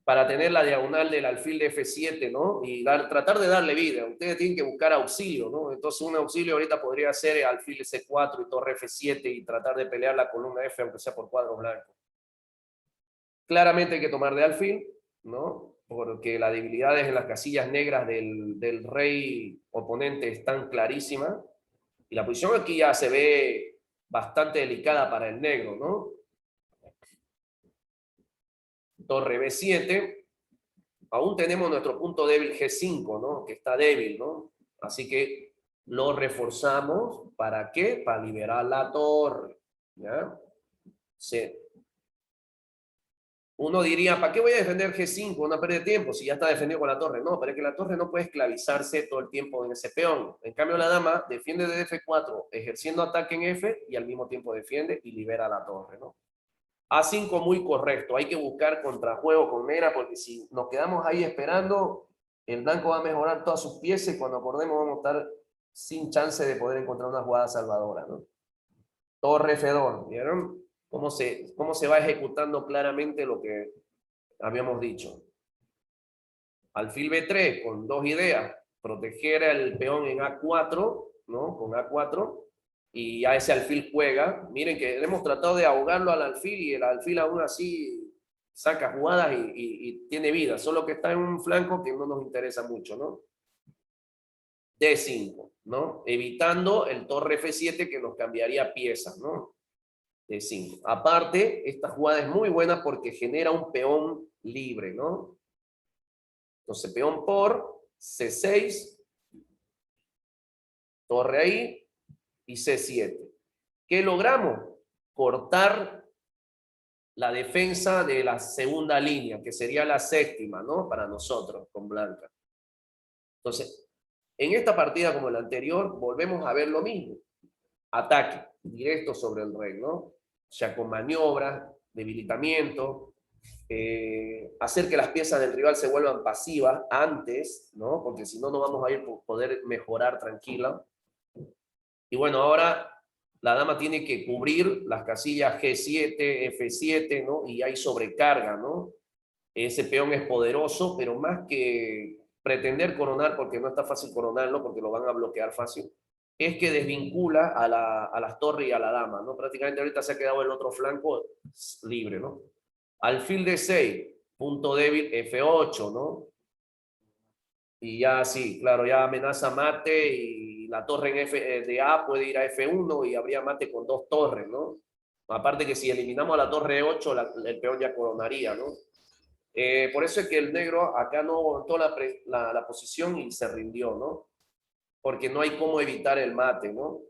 para tener la diagonal del alfil de F7, ¿no? Y tratar de darle vida. Ustedes tienen que buscar auxilio, ¿no? Entonces un auxilio ahorita podría ser el alfil C4 y torre F7 y tratar de pelear la columna F, aunque sea por cuadros blancos. Claramente hay que tomar de alfil, ¿no? Porque las debilidades en las casillas negras del rey oponente están clarísimas. Y la posición aquí ya se ve bastante delicada para el negro, ¿no? Torre B7. Aún tenemos nuestro punto débil G5, ¿no? Que está débil, ¿no? Así que lo reforzamos. ¿Para qué? Para liberar la torre, ¿ya? Sí. Uno diría, ¿para qué voy a defender G5? No pierde tiempo si ya está defendido con la torre. No, pero es que la torre no puede esclavizarse todo el tiempo en ese peón. En cambio, la dama defiende de F4, ejerciendo ataque en F y al mismo tiempo defiende y libera la torre, ¿no? A5 muy correcto. Hay que buscar contrajuego con negra porque si nos quedamos ahí esperando, el blanco va a mejorar todas sus piezas y cuando acordemos vamos a estar sin chance de poder encontrar una jugada salvadora, ¿no? Torre F2, ¿vieron? Cómo se va ejecutando claramente lo que habíamos dicho. Alfil B3 con dos ideas. Proteger al peón en A4, ¿no? Con A4. Y ya ese alfil juega. Miren que hemos tratado de ahogarlo al alfil y el alfil aún así saca jugadas y tiene vida. Solo que está en un flanco que no nos interesa mucho, ¿no? D5, ¿no? Evitando el torre F7 que nos cambiaría piezas, ¿no? D5. Aparte, esta jugada es muy buena porque genera un peón libre, ¿no? Entonces, peón por C6, torre ahí y C7. ¿Qué logramos? Cortar la defensa de la segunda línea, que sería la séptima, ¿no? Para nosotros, con blanca. Entonces, en esta partida como en la anterior, volvemos a ver lo mismo. Ataque directo sobre el rey, ¿no? Ya con maniobras, debilitamiento, hacer que las piezas del rival se vuelvan pasivas antes, ¿no? Porque si no, no vamos a ir por poder mejorar tranquila. Y bueno, ahora la dama tiene que cubrir las casillas G7, F7, ¿no? Y hay sobrecarga, ¿no? Ese peón es poderoso, pero más que pretender coronar, porque no está fácil coronarlo, porque lo van a bloquear fácil, es que desvincula a las torres y a la dama, ¿no? Prácticamente ahorita se ha quedado el otro flanco libre, ¿no? Alfil D6, punto débil F8, ¿no? Y ya sí, claro, ya amenaza mate y la torre en de A puede ir a F1 y habría mate con dos torres, ¿no? Aparte que si eliminamos a la torre 8, el peón ya coronaría, ¿no? Por eso es que el negro acá no aguantó la posición y se rindió, ¿no? Porque no hay cómo evitar el mate, ¿no?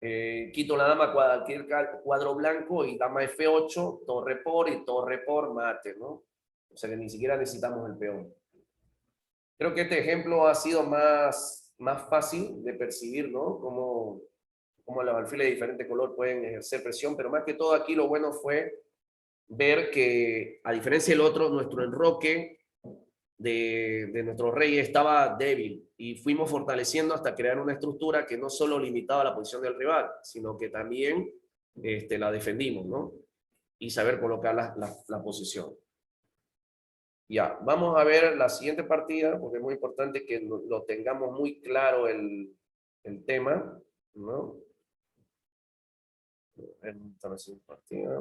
Quito la dama cualquier cuadro blanco y dama F8, torre por, mate, ¿no? O sea que ni siquiera necesitamos el peón. Creo que este ejemplo ha sido más fácil de percibir, ¿no? Cómo los alfiles de diferente color pueden ejercer presión, pero más que todo aquí lo bueno fue ver que, a diferencia del otro, nuestro enroque de nuestro rey estaba débil y fuimos fortaleciendo hasta crear una estructura que no solo limitaba la posición del rival, sino que también la defendimos, ¿no? Y saber colocar la posición. Ya, vamos a ver la siguiente partida, porque es muy importante que lo tengamos muy claro el tema, ¿no? La siguiente partida.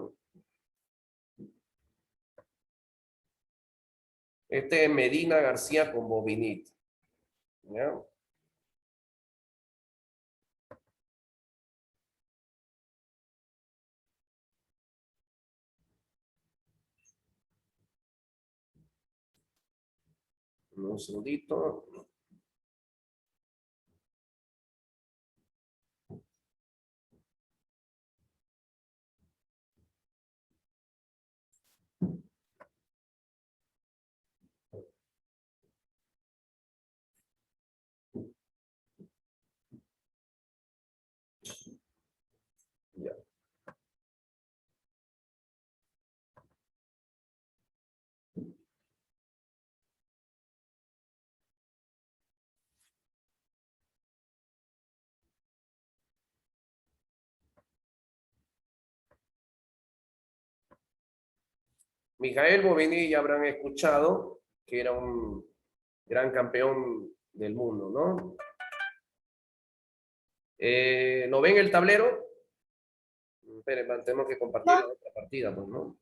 Este es Medina García con Bobinit, ¿ya? Un segundito. Ya. Mijael Bovini ya habrán escuchado que era un gran campeón del mundo, ¿no? ¿Lo ven el tablero? Esperen, tenemos que compartir la otra partida, pues, ¿no?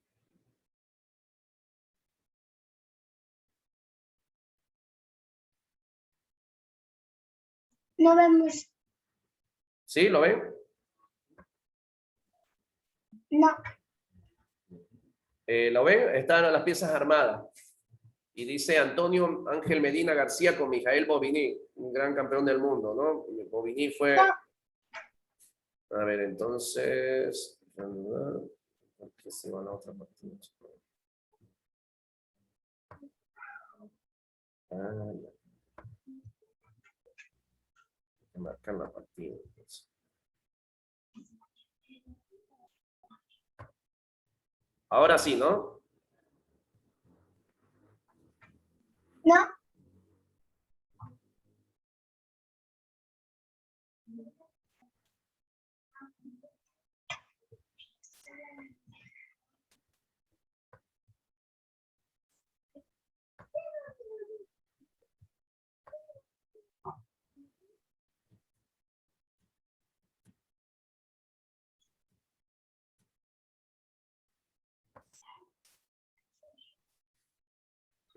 No vemos. ¿Sí? ¿Lo ven? No. ¿Lo ven? Están las piezas armadas. Y dice Antonio Ángel Medina García con Mijael Bovini, un gran campeón del mundo, ¿no? Bovini fue... No. A ver, entonces... ¿Qué se va a la otra partida? Ah, ya. Hay que marcar la partida. Entonces. Ahora sí, ¿no? No.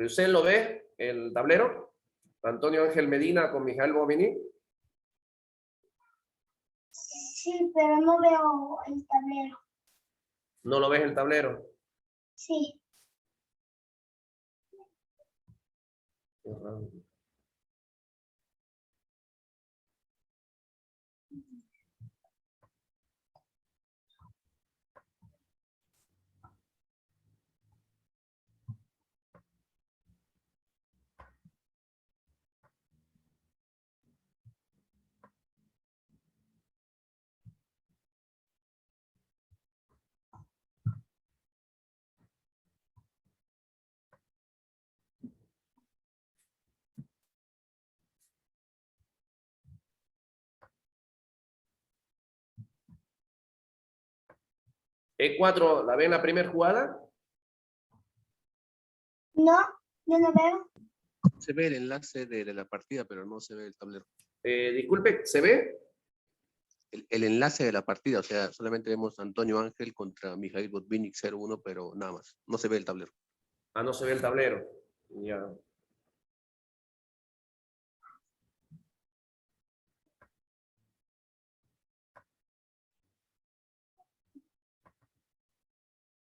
¿Usted lo ve, el tablero? Antonio Ángel Medina con Mijael Bovini. Sí, pero no veo el tablero. ¿No lo ves el tablero? Sí. Qué raro. E4, ¿la ven la primera jugada? No, yo no veo. Se ve el enlace de la partida, pero no se ve el tablero. Disculpe, ¿se ve? El enlace de la partida, o sea, solamente vemos Antonio Ángel contra Mijail Botvinnik 0-1, pero nada más. No se ve el tablero. Ah, no se ve el tablero. Ya.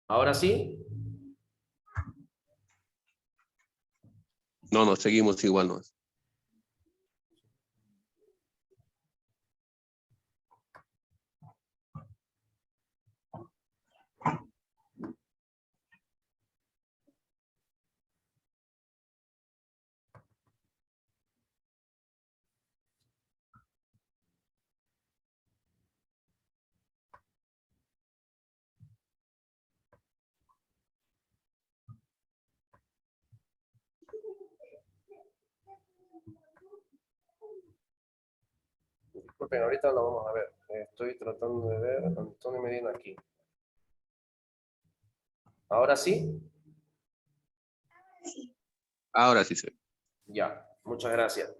¿Ahora sí? No, seguimos igual, ¿no? Disculpen, ahorita lo vamos a ver. Estoy tratando de ver Antonio Medina aquí. ¿Ahora sí? Sí. Ahora sí se ve. Ya, muchas gracias.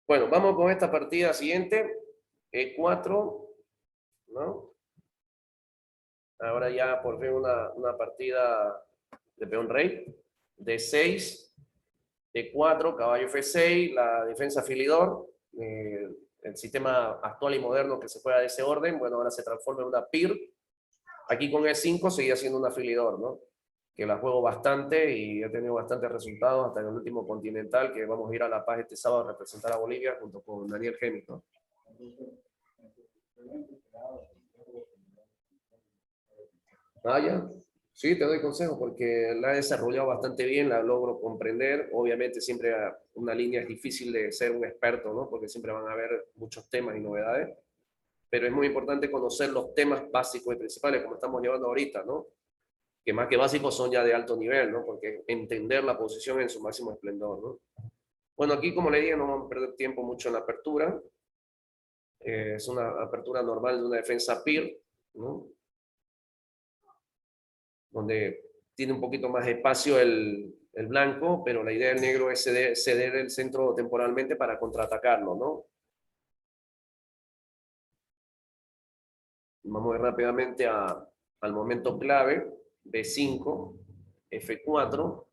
Bueno, vamos con esta partida siguiente. E4, ¿no? Ahora ya por fin una partida de peón rey. D6, D4, caballo F6, la defensa filidor. El sistema actual y moderno que se juega de ese orden, bueno, ahora se transforma en una PIR. Aquí con E5 seguía siendo una filidor, ¿no? Que la juego bastante y he tenido bastantes resultados hasta en el último Continental, que vamos a ir a La Paz este sábado a representar a Bolivia junto con Daniel Gémito. Ah, ya. Sí, te doy consejo porque la he desarrollado bastante bien, la logro comprender. Obviamente siempre una línea es difícil de ser un experto, ¿no? Porque siempre van a haber muchos temas y novedades, pero es muy importante conocer los temas básicos y principales como estamos llevando ahorita, ¿no? Que más que básicos son ya de alto nivel, ¿no? Porque entender la posición en su máximo esplendor, ¿no? Bueno, aquí como le dije, no vamos a perder tiempo mucho en la apertura. Es una apertura normal de una defensa PIR, ¿no? Donde tiene un poquito más de espacio el blanco, pero la idea del negro es ceder el centro temporalmente para contraatacarlo, ¿no? Vamos a ir rápidamente al momento clave, B5, F4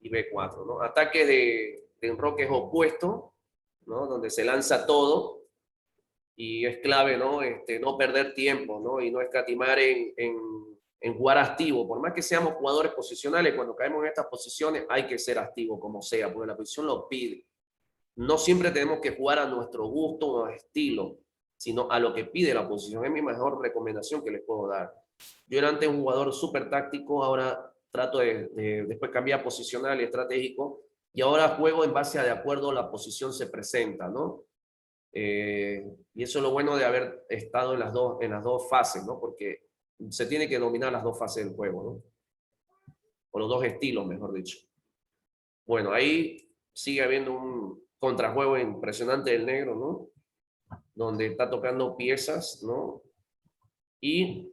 y B4, ¿no? Ataques de enroques opuestos, ¿no? Donde se lanza todo y es clave, ¿no? No perder tiempo, ¿no? Y no escatimar en jugar activo. Por más que seamos jugadores posicionales, cuando caemos en estas posiciones hay que ser activo como sea, porque la posición lo pide. No siempre tenemos que jugar a nuestro gusto o estilo, sino a lo que pide la posición. Es mi mejor recomendación que les puedo dar. Yo era antes un jugador súper táctico, ahora trato de después cambiar posicional y estratégico, y ahora juego en base a de acuerdo a la posición se presenta, ¿no? Y eso es lo bueno de haber estado en las dos fases, ¿no? Porque se tiene que dominar las dos fases del juego, ¿no? O los dos estilos, mejor dicho. Bueno, ahí sigue habiendo un contrajuego impresionante del negro, ¿no? Donde está tocando piezas, ¿no? Y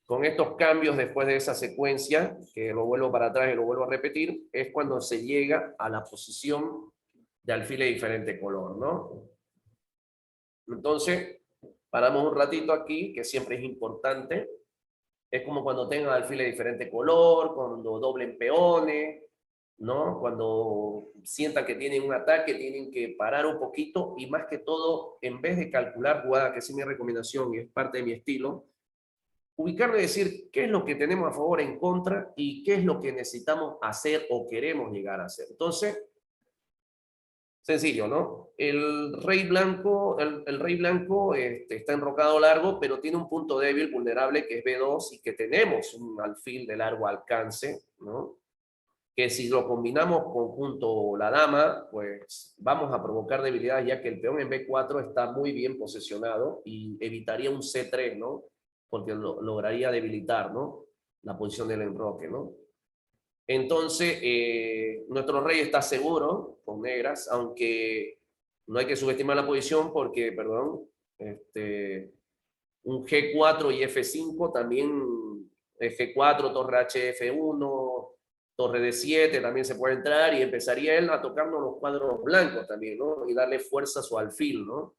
con estos cambios después de esa secuencia, que lo vuelvo para atrás y lo vuelvo a repetir, es cuando se llega a la posición de alfil de diferente color, ¿no? Entonces, paramos un ratito aquí, que siempre es importante. Es como cuando tengan alfil de diferente color, cuando doblen peones, ¿no? Cuando sientan que tienen un ataque, tienen que parar un poquito y más que todo, en vez de calcular jugada, que es mi recomendación y es parte de mi estilo, ubicarlo y decir qué es lo que tenemos a favor, en contra y qué es lo que necesitamos hacer o queremos llegar a hacer. Entonces, sencillo, ¿no? El rey blanco está enrocado largo, pero tiene un punto débil, vulnerable, que es B2 y que tenemos un alfil de largo alcance, ¿no? Que si lo combinamos conjunto la dama, pues vamos a provocar debilidad, ya que el peón en B4 está muy bien posicionado y evitaría un C3, ¿no? Porque lograría debilitar, ¿no? La posición del enroque, ¿no? Entonces, nuestro rey está seguro con negras, aunque no hay que subestimar la posición porque, perdón, un G4 y F5 también, G4, torre HF1, torre D7 también se puede entrar y empezaría él a tocarnos los cuadros blancos también, ¿no? Y darle fuerza a su alfil, ¿no?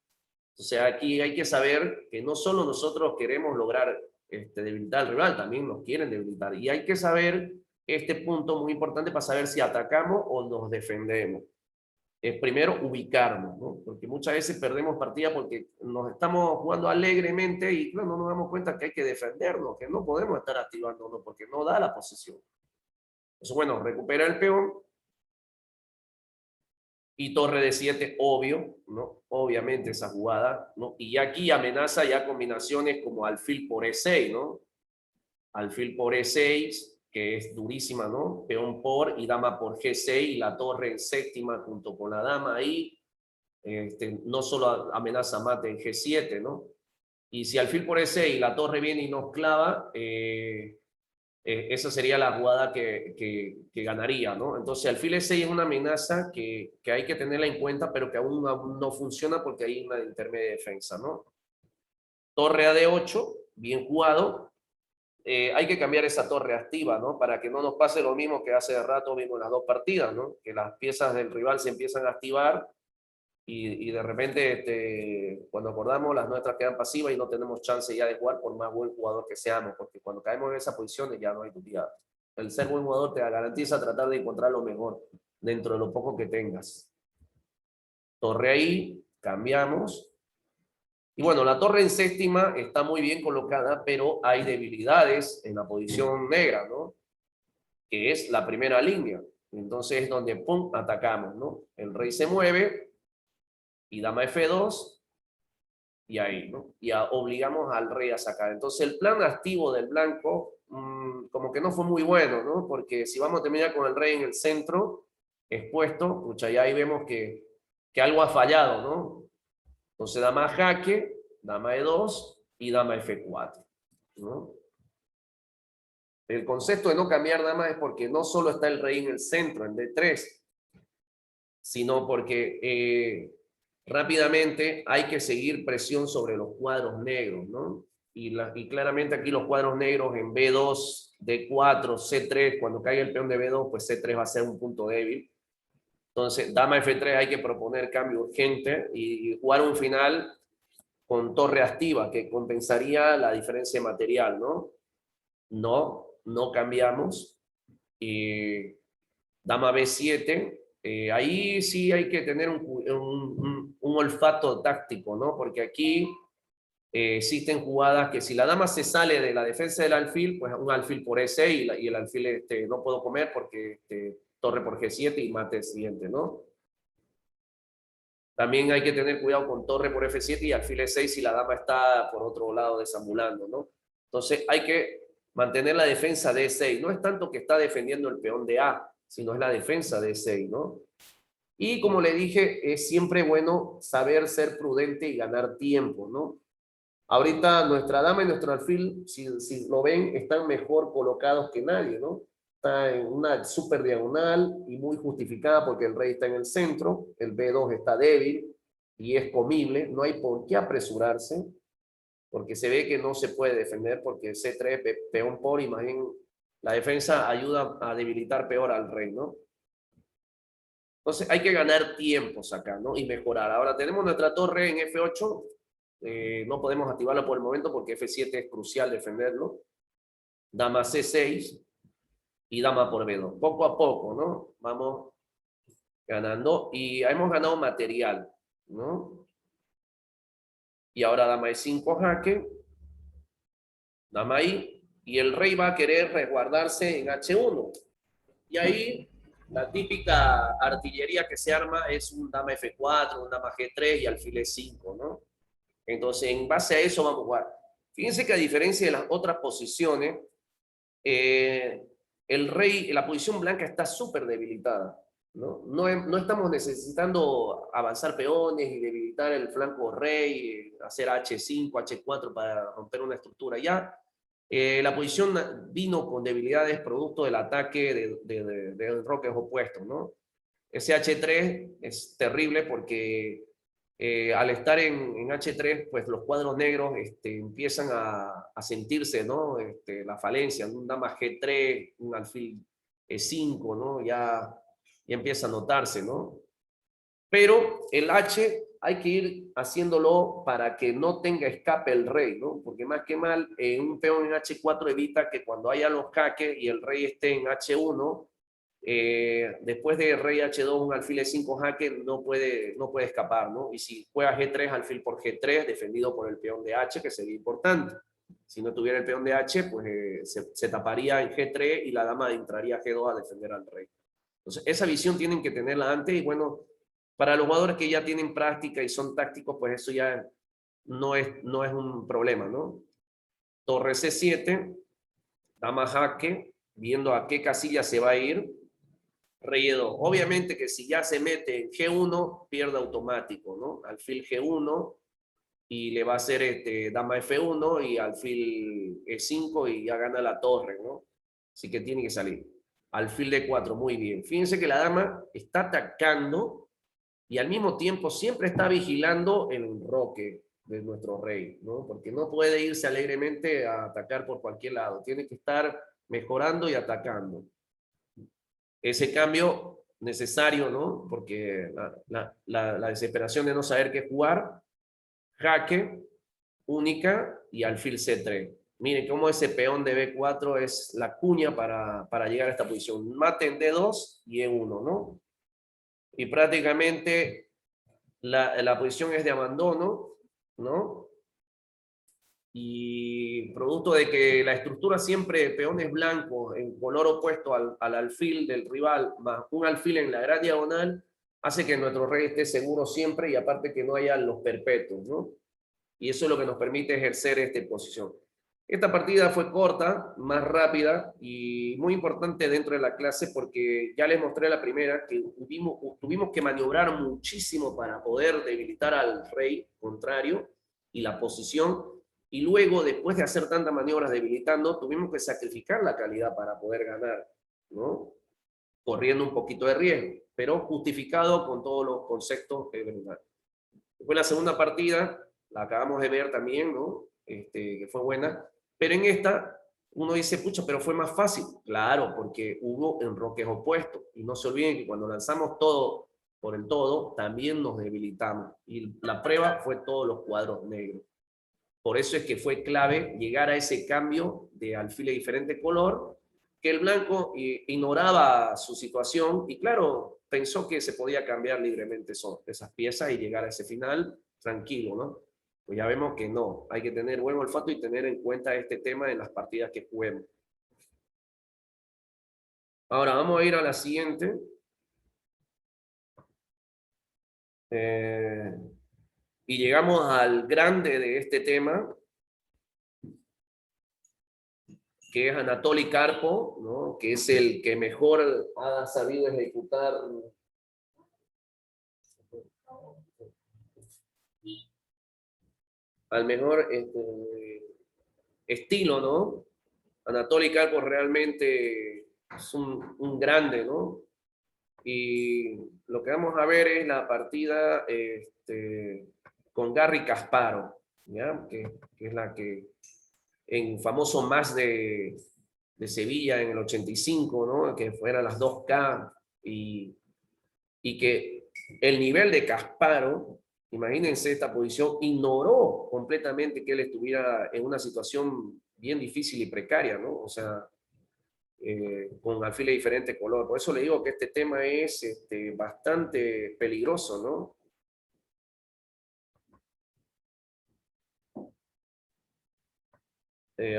O sea, aquí hay que saber que no solo nosotros queremos lograr debilitar al rival, también nos quieren debilitar. Y hay que saber este punto muy importante para saber si atacamos o nos defendemos. Es primero ubicarnos, ¿no? Porque muchas veces perdemos partida porque nos estamos jugando alegremente y claro, no nos damos cuenta que hay que defendernos, que no podemos estar activándonos porque no da la posición. Entonces, bueno, recupera el peón y torre de 7, obvio, ¿no? Obviamente esa jugada, ¿no? Y aquí amenaza ya combinaciones como alfil por E6, ¿no? Alfil por E6, que es durísima, ¿no? Peón por y dama por G6 y la torre en séptima junto con la dama ahí. No solo amenaza mate en G7, ¿no? Y si alfil por E6 y la torre viene y nos clava, esa sería la jugada que ganaría, ¿no? Entonces, alfil E6 es una amenaza que hay que tenerla en cuenta, pero que aún no funciona porque hay una intermedia defensa, ¿no? Torre a D8, bien jugado. Hay que cambiar esa torre activa, ¿no? Para que no nos pase lo mismo que hace rato vimos en las dos partidas, ¿no? Que las piezas del rival se empiezan a activar y de repente, cuando acordamos, las nuestras quedan pasivas y no tenemos chance ya de jugar por más buen jugador que seamos, porque cuando caemos en esa posición ya no hay duda. El ser buen jugador te garantiza tratar de encontrar lo mejor dentro de lo poco que tengas. Torre ahí, cambiamos. Y bueno, la torre en séptima está muy bien colocada, pero hay debilidades en la posición negra, ¿no? Que es la primera línea. Entonces es donde, pum, atacamos, ¿no? El rey se mueve y dama F2 y ahí, ¿no? Y obligamos al rey a sacar. Entonces el plan activo del blanco como que no fue muy bueno, ¿no? Porque si vamos a terminar con el rey en el centro, expuesto, pucha, ya ahí vemos que algo ha fallado, ¿no? Entonces dama jaque, dama E2 y dama F4, ¿no? El concepto de no cambiar dama es porque no solo está el rey en el centro, en D3, sino porque rápidamente hay que seguir presión sobre los cuadros negros, ¿no? Y claramente aquí los cuadros negros en B2 D4, C3, cuando caiga el peón de B2, pues C3 va a ser un punto débil. Entonces, dama F3 hay que proponer cambio urgente y jugar un final con torre activa, que compensaría la diferencia material, ¿no? No cambiamos. Dama B7, ahí sí hay que tener un olfato táctico, ¿no? Porque aquí existen jugadas que si la dama se sale de la defensa del alfil, pues un alfil por E6 y el alfil no puedo comer porque torre por G7 y mate el siguiente, ¿no? También hay que tener cuidado con torre por F7 y alfil E6 si la dama está por otro lado desambulando, ¿no? Entonces hay que mantener la defensa de E6. No es tanto que está defendiendo el peón de A, sino es la defensa de E6, ¿no? Y como le dije, es siempre bueno saber ser prudente y ganar tiempo, ¿no? Ahorita nuestra dama y nuestro alfil, si lo ven, están mejor colocados que nadie, ¿no? Está en una super diagonal y muy justificada porque el rey está en el centro, el B2 está débil y es comible, no hay por qué apresurarse, porque se ve que no se puede defender porque C3, peón por, y más bien la defensa ayuda a debilitar peor al rey, ¿no? Entonces hay que ganar tiempos acá, ¿no? Y mejorar. Ahora tenemos nuestra torre en F8, no podemos activarla por el momento porque F7 es crucial defenderlo. Dama C6 y dama por B2. Poco a poco, ¿no? Vamos ganando y hemos ganado material, ¿no? Y ahora dama E5 jaque, dama I, y el rey va a querer resguardarse en H1. Y ahí la típica artillería que se arma es un dama F4, un dama G3 y alfil E5, ¿no? Entonces, en base a eso vamos a jugar. Fíjense que a diferencia de las otras posiciones, el rey, la posición blanca está súper debilitada, ¿no? No estamos necesitando avanzar peones y debilitar el flanco rey, hacer H5, H4 para romper una estructura. Ya la posición vino con debilidades producto del ataque de enroques opuestos, ¿no? Ese H3 es terrible porque al estar en H3, pues los cuadros negros empiezan a sentirse, ¿no? La falencia, un dama G3, un alfil E5, ¿no? Ya empieza a notarse, ¿no? Pero el H hay que ir haciéndolo para que no tenga escape el rey, ¿no? Porque más que mal, un peón en H4 evita que cuando haya los jaques y el rey esté en H1, después de rey H2, un alfil E5 jaque no puede escapar, ¿no? Y si juega G3, alfil por G3, defendido por el peón de H, que sería importante. Si no tuviera el peón de H, pues se taparía en G3 y la dama entraría a G2 a defender al rey. Entonces, esa visión tienen que tenerla antes y bueno, para los jugadores que ya tienen práctica y son tácticos, pues eso ya no es un problema, ¿no? Torre C7, dama jaque, viendo a qué casilla se va a ir. Rey E2. Obviamente que si ya se mete en G1, pierde automático, ¿no? Alfil G1 y le va a hacer dama F1 y alfil E5 y ya gana la torre, ¿no? Así que tiene que salir. Alfil D4, muy bien. Fíjense que la dama está atacando y al mismo tiempo siempre está vigilando el enroque de nuestro rey, ¿no? Porque no puede irse alegremente a atacar por cualquier lado. Tiene que estar mejorando y atacando. Ese cambio necesario, ¿no? Porque la desesperación de no saber qué jugar, jaque, única y alfil C3. Miren cómo ese peón de B4 es la cuña para llegar a esta posición. Mate en D2 y E1, ¿no? Y prácticamente la posición es de abandono, ¿no? Y producto de que la estructura siempre de peones blancos en color opuesto al alfil del rival, más un alfil en la gran diagonal, hace que nuestro rey esté seguro siempre y aparte que no haya los perpetuos, ¿no? Y eso es lo que nos permite ejercer esta posición. Esta partida fue corta, más rápida y muy importante dentro de la clase porque ya les mostré la primera que tuvimos que maniobrar muchísimo para poder debilitar al rey contrario y la posición. Y luego, después de hacer tantas maniobras debilitando, tuvimos que sacrificar la calidad para poder ganar, ¿no? Corriendo un poquito de riesgo, pero justificado con todos los conceptos de verdad. Después la segunda partida, la acabamos de ver también, ¿no? Que fue buena, pero en esta Uno dice, pucha, pero fue más fácil. Claro, porque hubo enroques opuestos. Y no se olviden que cuando lanzamos todo por el todo, también nos debilitamos. Y la prueba fue todos los cuadros negros. Por eso es que fue clave llegar a ese cambio de alfil de diferente color, que el blanco ignoraba su situación y claro, pensó que se podía cambiar libremente esas piezas y llegar a ese final tranquilo, ¿no? Pues ya vemos que no, hay que tener buen olfato y tener en cuenta este tema en las partidas que juguemos. Ahora vamos a ir a la siguiente. Y llegamos al grande de este tema, que es Anatoly Karpov, ¿no? Que es el que mejor ha sabido ejecutar al mejor estilo, ¿no? Anatoly Karpov realmente es un grande, ¿no? Y lo que vamos a ver es la partida con Garry Kasparov, ¿ya? Que es la que en famoso Match de Sevilla en el 85, ¿no? Que fueran las 2K y que el nivel de Kasparov, imagínense esta posición, ignoró completamente que él estuviera en una situación bien difícil y precaria, ¿no? O sea, con alfil de diferente color. Por eso le digo que este tema es bastante peligroso, ¿no?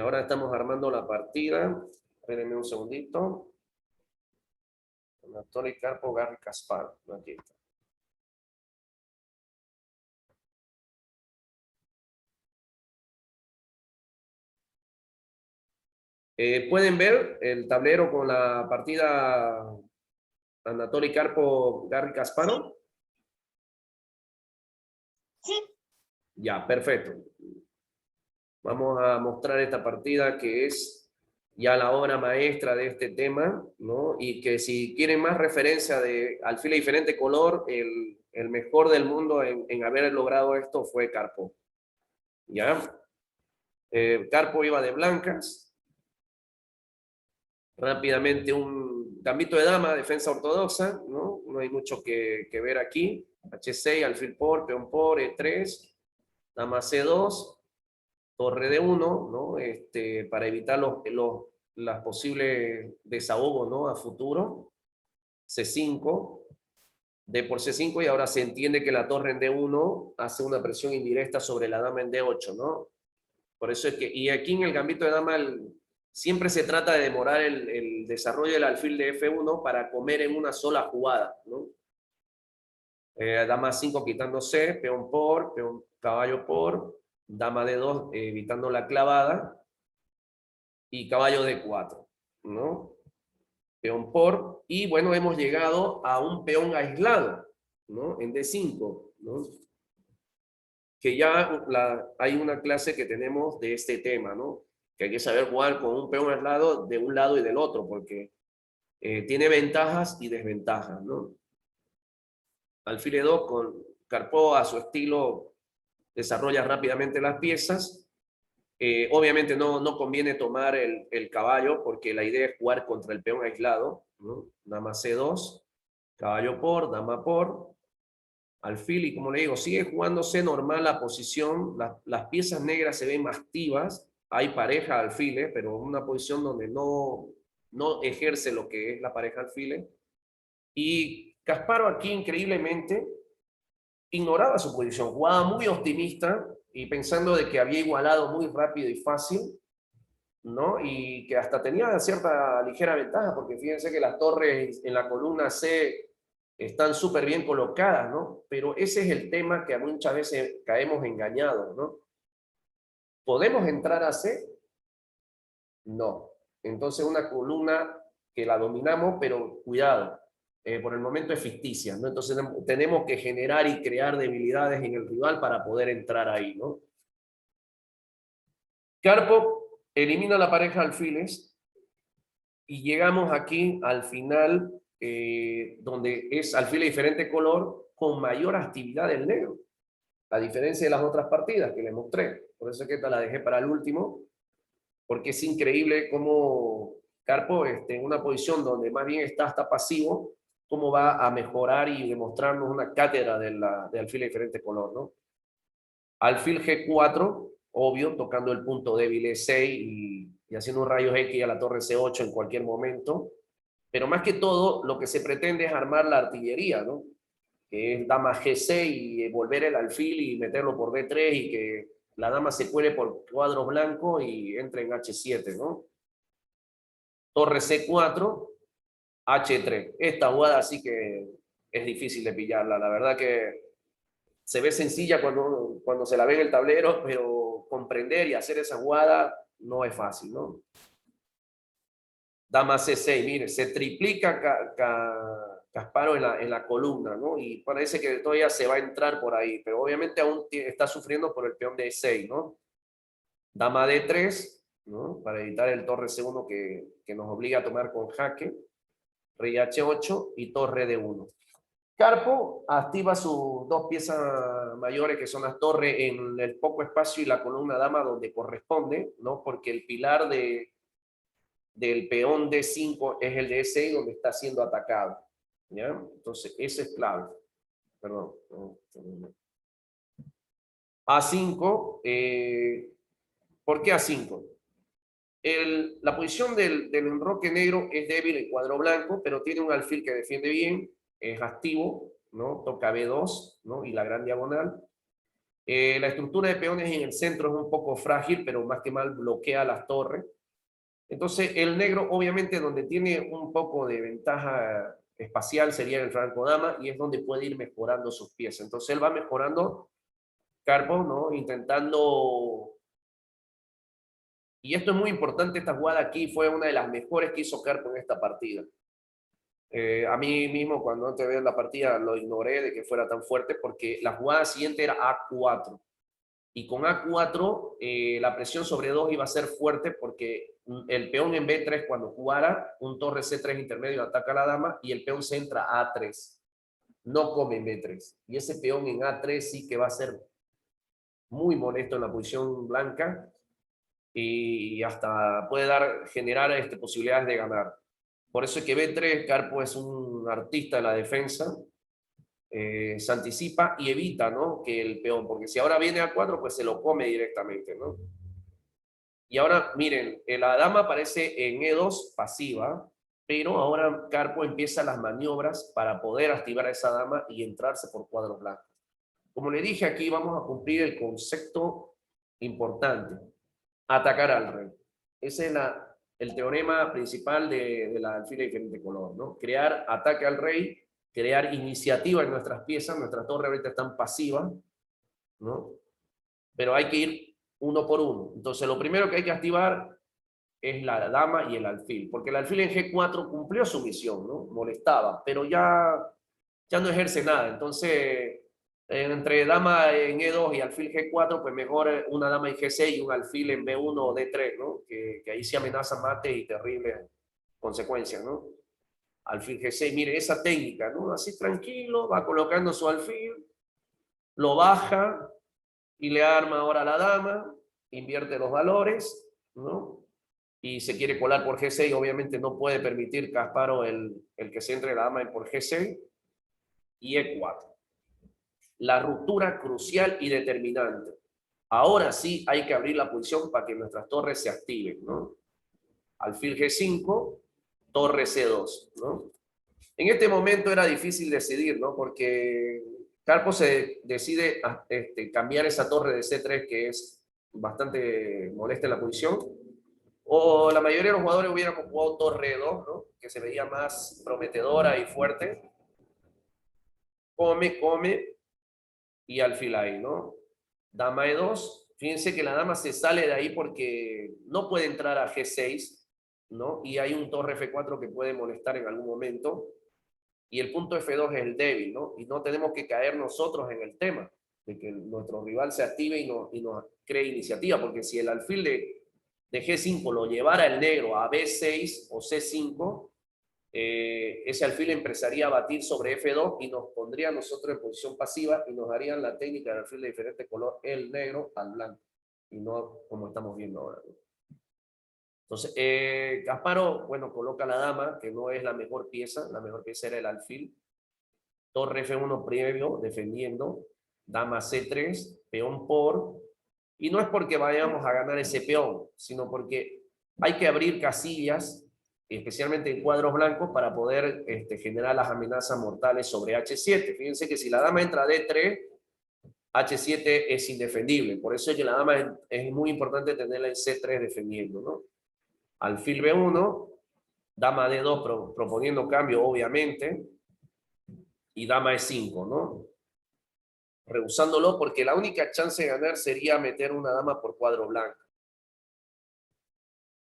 Ahora estamos armando la partida. Espérenme un segundito. Anatoly Karpov, Garry Kasparov. Aquí está. ¿Pueden ver el tablero con la partida Anatoly Karpov, Garry Kasparov? Sí. Ya, perfecto. Vamos a mostrar esta partida que es ya la obra maestra de este tema, ¿no? Y que si quieren más referencia de alfil de diferente color, el mejor del mundo en haber logrado esto fue Karpov. ¿Ya? Karpov iba de blancas. Rápidamente un gambito de dama, defensa ortodoxa, ¿no? No hay mucho que ver aquí. H6, alfil por, peón por, E3, dama C2, torre D1, ¿no? Para evitar las posibles desahogos, ¿no? A futuro. C5, D por C5, y ahora se entiende que la torre en D1 hace una presión indirecta sobre la dama en D8, ¿no? Por eso es que, y aquí en el gambito de dama, siempre se trata de demorar el desarrollo del alfil de F1 para comer en una sola jugada, ¿no? Dama 5 quitando C, peón por, peón, caballo por, dama D2 evitando la clavada y caballo D4, ¿no? Peón por, y bueno, hemos llegado a un peón aislado, ¿no? En D5, ¿no? Que ya hay una clase que tenemos de este tema, ¿no? Que hay que saber jugar con un peón aislado de un lado y del otro, porque tiene ventajas y desventajas, ¿no? Alfil E2 con Karpov a su estilo desarrolla rápidamente las piezas. Obviamente no conviene tomar el caballo, porque la idea es jugar contra el peón aislado, ¿no? Dama C2, caballo por, dama por, alfil, y como le digo, sigue jugándose normal la posición, las piezas negras se ven más activas, hay pareja alfiles, pero una posición donde no ejerce lo que es la pareja alfiles, y Kasparov aquí increíblemente ignoraba su posición, jugaba muy optimista y pensando de que había igualado muy rápido y fácil, ¿no? Y que hasta tenía cierta ligera ventaja, porque fíjense que las torres en la columna C están súper bien colocadas, ¿no? Pero ese es el tema que muchas veces caemos engañados, ¿no? ¿Podemos entrar a C? No. Entonces una columna que la dominamos, pero cuidado, por el momento es ficticia, ¿no? Entonces tenemos que generar y crear debilidades en el rival para poder entrar ahí, ¿no? Karpov elimina la pareja alfiles y llegamos aquí al final, donde es alfil de diferente color con mayor actividad del negro, a diferencia de las otras partidas que les mostré. Por eso es que esta la dejé para el último. porque es increíble cómo Carpo, en una posición donde más bien está hasta pasivo, cómo va a mejorar y demostrarnos una cátedra de alfil de diferente color, ¿no? Alfil G4, obvio, tocando el punto débil E6 y haciendo un rayos X a la torre C8 en cualquier momento. Pero más que todo, lo que se pretende es armar la artillería, ¿no? Que es dama G6 y volver el alfil y meterlo por B3 y que la dama se cuele por cuadros blancos y entre en H7, ¿no? Torre C4, H3. Esta jugada sí que es difícil de pillarla. La verdad que se ve sencilla cuando se la ve en el tablero, pero comprender y hacer esa jugada no es fácil, ¿no? Dama C6, mire, se triplica Kasparov en la columna, ¿no? Y parece que todavía se va a entrar por ahí, pero obviamente aún está sufriendo por el peón de E6, ¿no? Dama D3, ¿no? Para evitar el torre C1 que nos obliga a tomar con jaque. Rey H8 y torre D1. Carpo activa sus dos piezas mayores, que son las torres en el poco espacio y la columna dama donde corresponde, ¿no? Porque el pilar del peón D5 es el de E6 donde está siendo atacado, ¿ya? Entonces, ese es clave. Perdón. A5, ¿por qué A5? La posición del enroque negro es débil en cuadro blanco, pero tiene un alfil que defiende bien, es activo, ¿no? Toca B2, ¿no? Y la gran diagonal. La estructura de peones en el centro es un poco frágil, pero más que mal bloquea las torres. Entonces, el negro, obviamente, donde tiene un poco de ventaja espacial sería en el flanco dama, y es donde puede ir mejorando sus piezas. Entonces, él va mejorando Carpo, ¿no? Intentando. Y esto es muy importante, esta jugada aquí fue una de las mejores que hizo Carpo en esta partida. A mí mismo, cuando antes de ver la partida, lo ignoré de que fuera tan fuerte, porque la jugada siguiente era A4. Y con A4, la presión sobre 2 iba a ser fuerte, porque el peón en B3, cuando jugara, un torre C3 intermedio ataca a la dama, y el peón se entra a A3. No come en B3. Y ese peón en A3 sí que va a ser muy molesto en la posición blanca, y hasta puede generar posibilidades de ganar. Por eso es que B3, Carpo es un artista de la defensa, se anticipa y evita, ¿no? Que el peón, porque si ahora viene A4, pues se lo come directamente, ¿no? Y ahora, miren, la dama aparece en E2 pasiva, pero ahora Carpo empieza las maniobras para poder activar a esa dama y entrarse por cuadros blancos. Como le dije, aquí vamos a cumplir el concepto importante: atacar al rey. Ese es el teorema principal de la alfil de diferente color, ¿no? Crear ataque al rey, crear iniciativa en nuestras piezas. Nuestras torres ahorita están pasivas, ¿no? Pero hay que ir uno por uno. Entonces, lo primero que hay que activar es la dama y el alfil, porque el alfil en G4 cumplió su misión, ¿no? Molestaba, pero ya no ejerce nada. Entonces, entre dama en E2 y alfil G4, pues mejor una dama en G6 y un alfil en B1 o D3, ¿no? Que ahí sí amenaza mate y terribles consecuencias, ¿no? Alfil G6, mire esa técnica, ¿no? Así tranquilo, va colocando su alfil, lo baja y le arma ahora a la dama, invierte los valores, ¿no? Y se quiere colar por G6, obviamente no puede permitir Kasparov el que se entre la dama por G6, y E4. La ruptura crucial y determinante. Ahora sí hay que abrir la posición para que nuestras torres se activen, ¿no? Alfil G5, torre C2, ¿no? En este momento era difícil decidir, ¿no? Porque Carpo se decide cambiar esa torre de C3, que es bastante molesta en la posición, o la mayoría de los jugadores hubiéramos jugado torre 2, ¿no? Que se veía más prometedora y fuerte. Come y alfil ahí, ¿no? Dama E2, fíjense que la dama se sale de ahí porque no puede entrar a G6, ¿no? Y hay un torre F4 que puede molestar en algún momento, y el punto F2 es el débil, ¿no? Y no tenemos que caer nosotros en el tema de que nuestro rival se active y nos cree iniciativa, porque si el alfil de G5 lo llevara el negro a B6 o C5, ese alfil empezaría a batir sobre F2 y nos pondría a nosotros en posición pasiva, y nos darían la técnica del alfil de diferente color, el negro al blanco, y no como estamos viendo ahora, ¿no? Entonces, Kasparov, bueno, coloca la dama, que no es la mejor pieza era el alfil. Torre F1 previo, defendiendo. Dama C3, peón por. Y no es porque vayamos a ganar ese peón, sino porque hay que abrir casillas, especialmente en cuadros blancos, para poder generar las amenazas mortales sobre H7. Fíjense que si la dama entra a D3, H7 es indefendible. Por eso es que la dama es muy importante tenerla en C3 defendiendo, ¿no? Alfil B1, dama D2 proponiendo cambio, obviamente, y dama E5, ¿no? Rehusándolo porque la única chance de ganar sería meter una dama por cuadro blanco.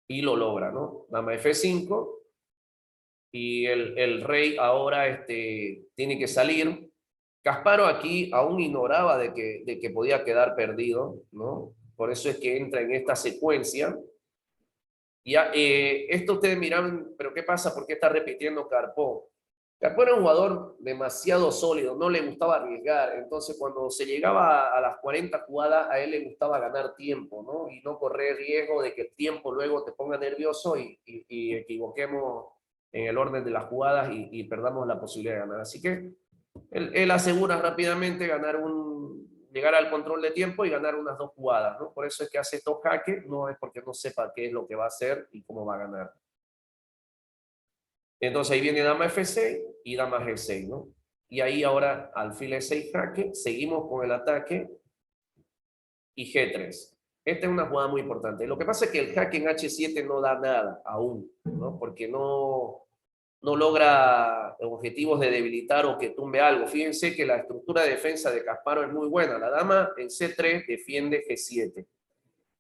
Y lo logra, ¿no? Dama F5, y el rey ahora tiene que salir. Kasparov aquí aún ignoraba de que podía quedar perdido, ¿no? Por eso es que entra en esta secuencia. Ya, esto ustedes miran, pero ¿qué pasa? ¿Por qué está repitiendo Karpov? Karpov era un jugador demasiado sólido, no le gustaba arriesgar. Entonces, cuando se llegaba a las 40 jugadas, a él le gustaba ganar tiempo, ¿no? Y no correr riesgo de que el tiempo luego te ponga nervioso y equivoquemos en el orden de las jugadas y perdamos la posibilidad de ganar. Así que él asegura rápidamente llegar al control de tiempo y ganar unas 2 jugadas, ¿no? Por eso es que hace estos jaques, no es porque no sepa qué es lo que va a hacer y cómo va a ganar. Entonces ahí viene dama F6 y dama G6, ¿no? Y ahí ahora alfil E6 jaque, seguimos con el ataque y G3. Esta es una jugada muy importante. Lo que pasa es que el jaque en H7 no da nada aún, ¿no? Porque no logra objetivos de debilitar o que tumbe algo. Fíjense que la estructura de defensa de Kasparov es muy buena. La dama en C3 defiende G7.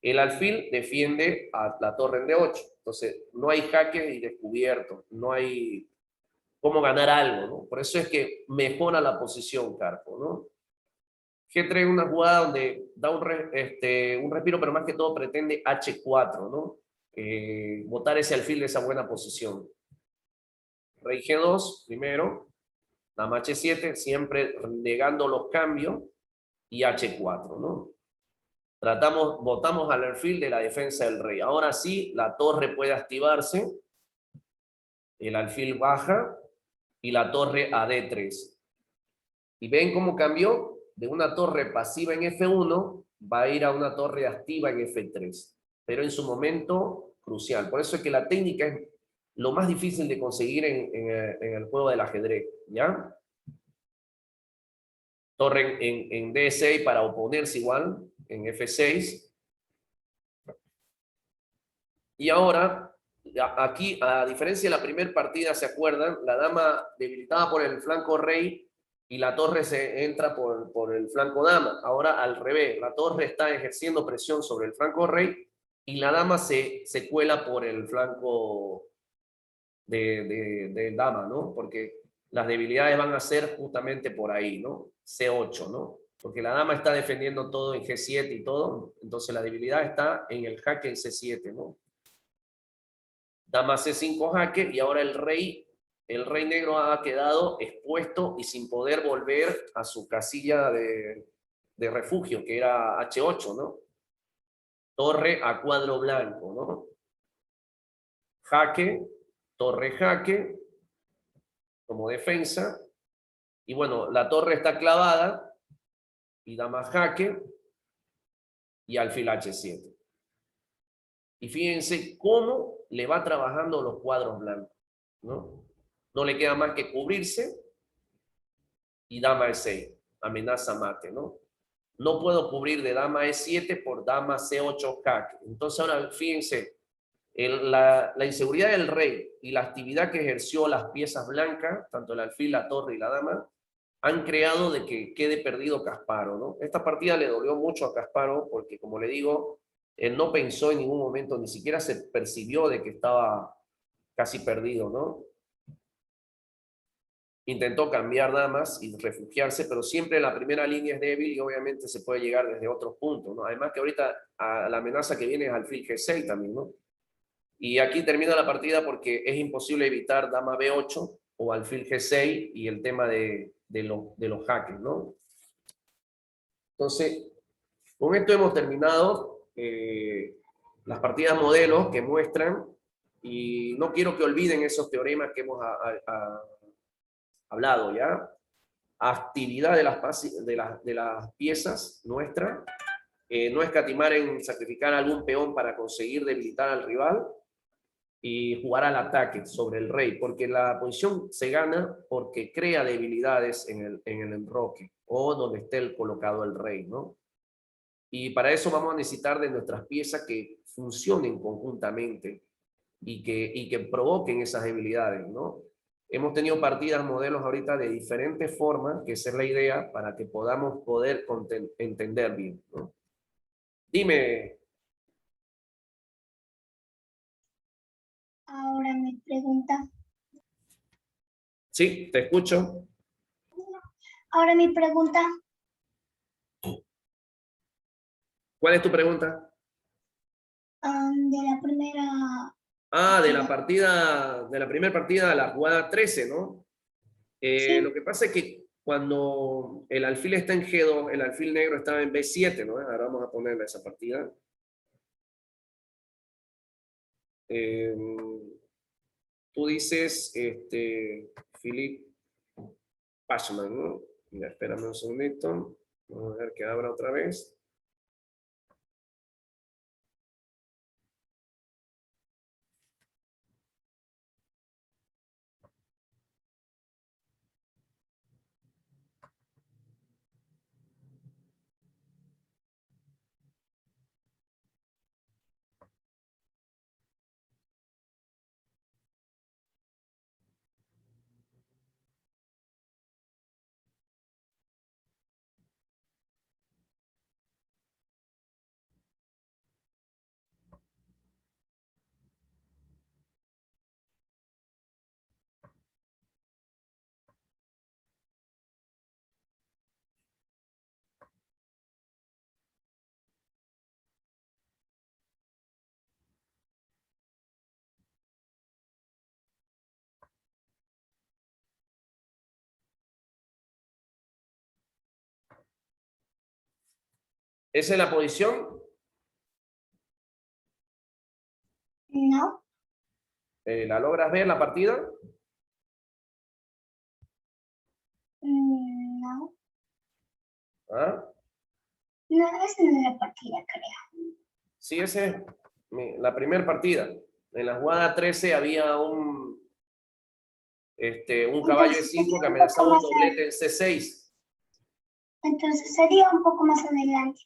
El alfil defiende a la torre en D8. Entonces, no hay jaque y descubierto. No hay cómo ganar algo, ¿no? Por eso es que mejora la posición Karpov, ¿no? G3 es una jugada donde da un respiro, pero más que todo pretende H4, ¿no? Botar ese alfil de esa buena posición. Rey G2 primero, dama H7, siempre negando los cambios, y H4, ¿no? Botamos al alfil de la defensa del rey. Ahora sí, la torre puede activarse, el alfil baja y la torre a D3. ¿Y ven cómo cambió? De una torre pasiva en F1 va a ir a una torre activa en F3, pero en su momento crucial. Por eso es que la técnica es lo más difícil de conseguir en el juego del ajedrez, ¿ya? Torre en D6 para oponerse igual, en F6. Y ahora, aquí, a diferencia de la primera partida, ¿se acuerdan? La dama debilitada por el flanco rey y la torre se entra por el flanco dama. Ahora al revés, la torre está ejerciendo presión sobre el flanco rey y la dama se cuela por el flanco de dama, ¿no? Porque las debilidades van a ser justamente por ahí, ¿no? C8, ¿no? Porque la dama está defendiendo todo en G7 y todo, entonces la debilidad está en el jaque en C7, ¿no? Dama C5 jaque, y ahora el rey negro ha quedado expuesto y sin poder volver a su casilla de refugio, que era H8, ¿no? Torre a cuadro blanco, ¿no? Jaque, torre jaque, como defensa, y bueno, la torre está clavada, y dama jaque, y alfil H7. Y fíjense cómo le va trabajando los cuadros blancos, ¿no? No le queda más que cubrirse, y dama E6, amenaza mate, ¿no? No puedo cubrir de dama E7 por dama C8 jaque. Entonces ahora fíjense, la inseguridad del rey y la actividad que ejerció las piezas blancas, tanto el alfil, la torre y la dama, han creado de que quede perdido Kasparov, ¿no? Esta partida le dolió mucho a Kasparov porque, como le digo, él no pensó en ningún momento, ni siquiera se percibió de que estaba casi perdido, ¿no? Intentó cambiar damas y refugiarse, pero siempre la primera línea es débil y obviamente se puede llegar desde otros puntos, ¿no? Además que ahorita la amenaza que viene es alfil G6 también, ¿no? Y aquí termina la partida porque es imposible evitar dama B8 o alfil G6 y el tema de los jaques, ¿no? Entonces, con esto hemos terminado. las partidas modelos que muestran, y no quiero que olviden esos teoremas que hemos hablado, ¿ya? Actividad de las piezas nuestras, no escatimar en sacrificar algún peón para conseguir debilitar al rival, y jugar al ataque sobre el rey, porque la posición se gana porque crea debilidades en el enroque, o donde esté colocado el rey, ¿no? Y para eso vamos a necesitar de nuestras piezas que funcionen conjuntamente y que provoquen esas debilidades, ¿no? Hemos tenido partidas, modelos ahorita de diferentes formas, que esa es la idea, para que podamos entender bien, ¿no? Dime. Ahora me pregunta. Sí, te escucho. Ahora mi pregunta. ¿Cuál es tu pregunta? De la primera. De la primera partida, la jugada 13, ¿no? Sí. Lo que pasa es que cuando el alfil está en G2, el alfil negro estaba en B7, ¿no? Ahora vamos a ponerle esa partida. Tú dices, Philip Pashman, ¿no? Mira, espérame un segundito. Vamos a ver que abra otra vez. ¿Esa es la posición? No. ¿La logras ver la partida? No. ¿Ah? No, esa no es la partida, creo. Sí, esa es la primera partida. En la jugada 13 había un caballo de 5 que amenazaba un doblete en C6. Entonces sería un poco más adelante.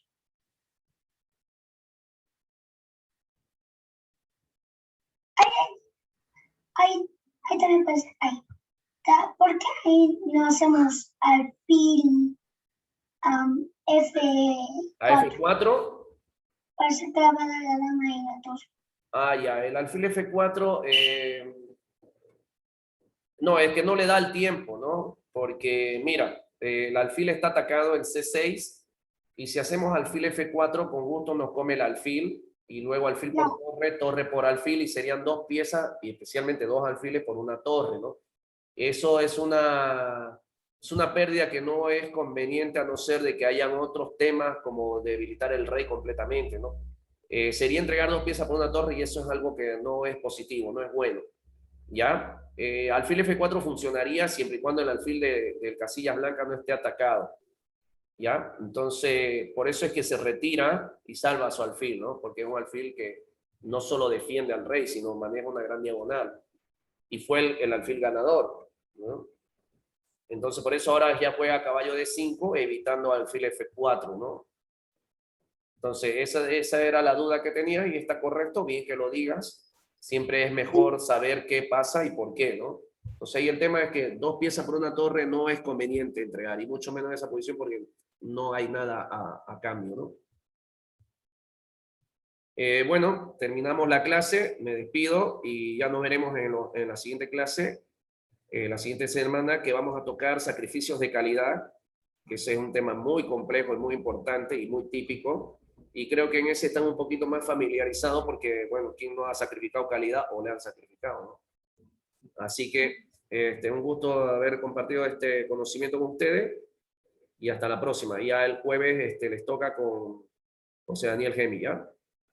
Ahí también puede ser. Ahí. ¿Por qué ahí no hacemos alfil F4? A F4. Para ser clavada la dama y la torre. Ya, el alfil F4, no, es que no le da el tiempo, ¿no? Porque, mira, el alfil está atacado en C6, y si hacemos alfil F4, con gusto nos come el alfil, y luego alfil por torre, torre por alfil, y serían dos piezas, y especialmente dos alfiles por una torre, ¿no? Eso es una pérdida que no es conveniente, a no ser de que hayan otros temas como debilitar el rey completamente, ¿no? Sería entregar dos piezas por una torre, y eso es algo que no es positivo, no es bueno, ¿ya? Alfil F4 funcionaría siempre y cuando el alfil del casillas blancas no esté atacado, ¿ya? Entonces, por eso es que se retira y salva a su alfil, ¿no? Porque es un alfil que no solo defiende al rey, sino maneja una gran diagonal, y fue el alfil ganador, ¿no? Entonces, por eso ahora ya juega caballo D5, evitando alfil F4, ¿no? Entonces, esa era la duda que tenías, y está correcto, bien que lo digas. Siempre es mejor saber qué pasa y por qué, ¿no? Entonces, ahí el tema es que dos piezas por una torre no es conveniente entregar, y mucho menos en esa posición, porque no hay nada a cambio, ¿no? Bueno, terminamos la clase, me despido, y ya nos veremos en la siguiente clase, la siguiente semana, que vamos a tocar sacrificios de calidad, que ese es un tema muy complejo y muy importante y muy típico, y creo que en ese están un poquito más familiarizados, porque, bueno, ¿quién no ha sacrificado calidad o le han sacrificado, no? Así que un gusto haber compartido este conocimiento con ustedes, y hasta la próxima. Ya el jueves les toca con José Daniel Gemi, ¿ya?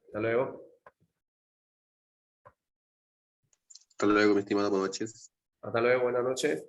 Hasta luego. Hasta luego, mi estimado, buenas noches. Hasta luego, buenas noches.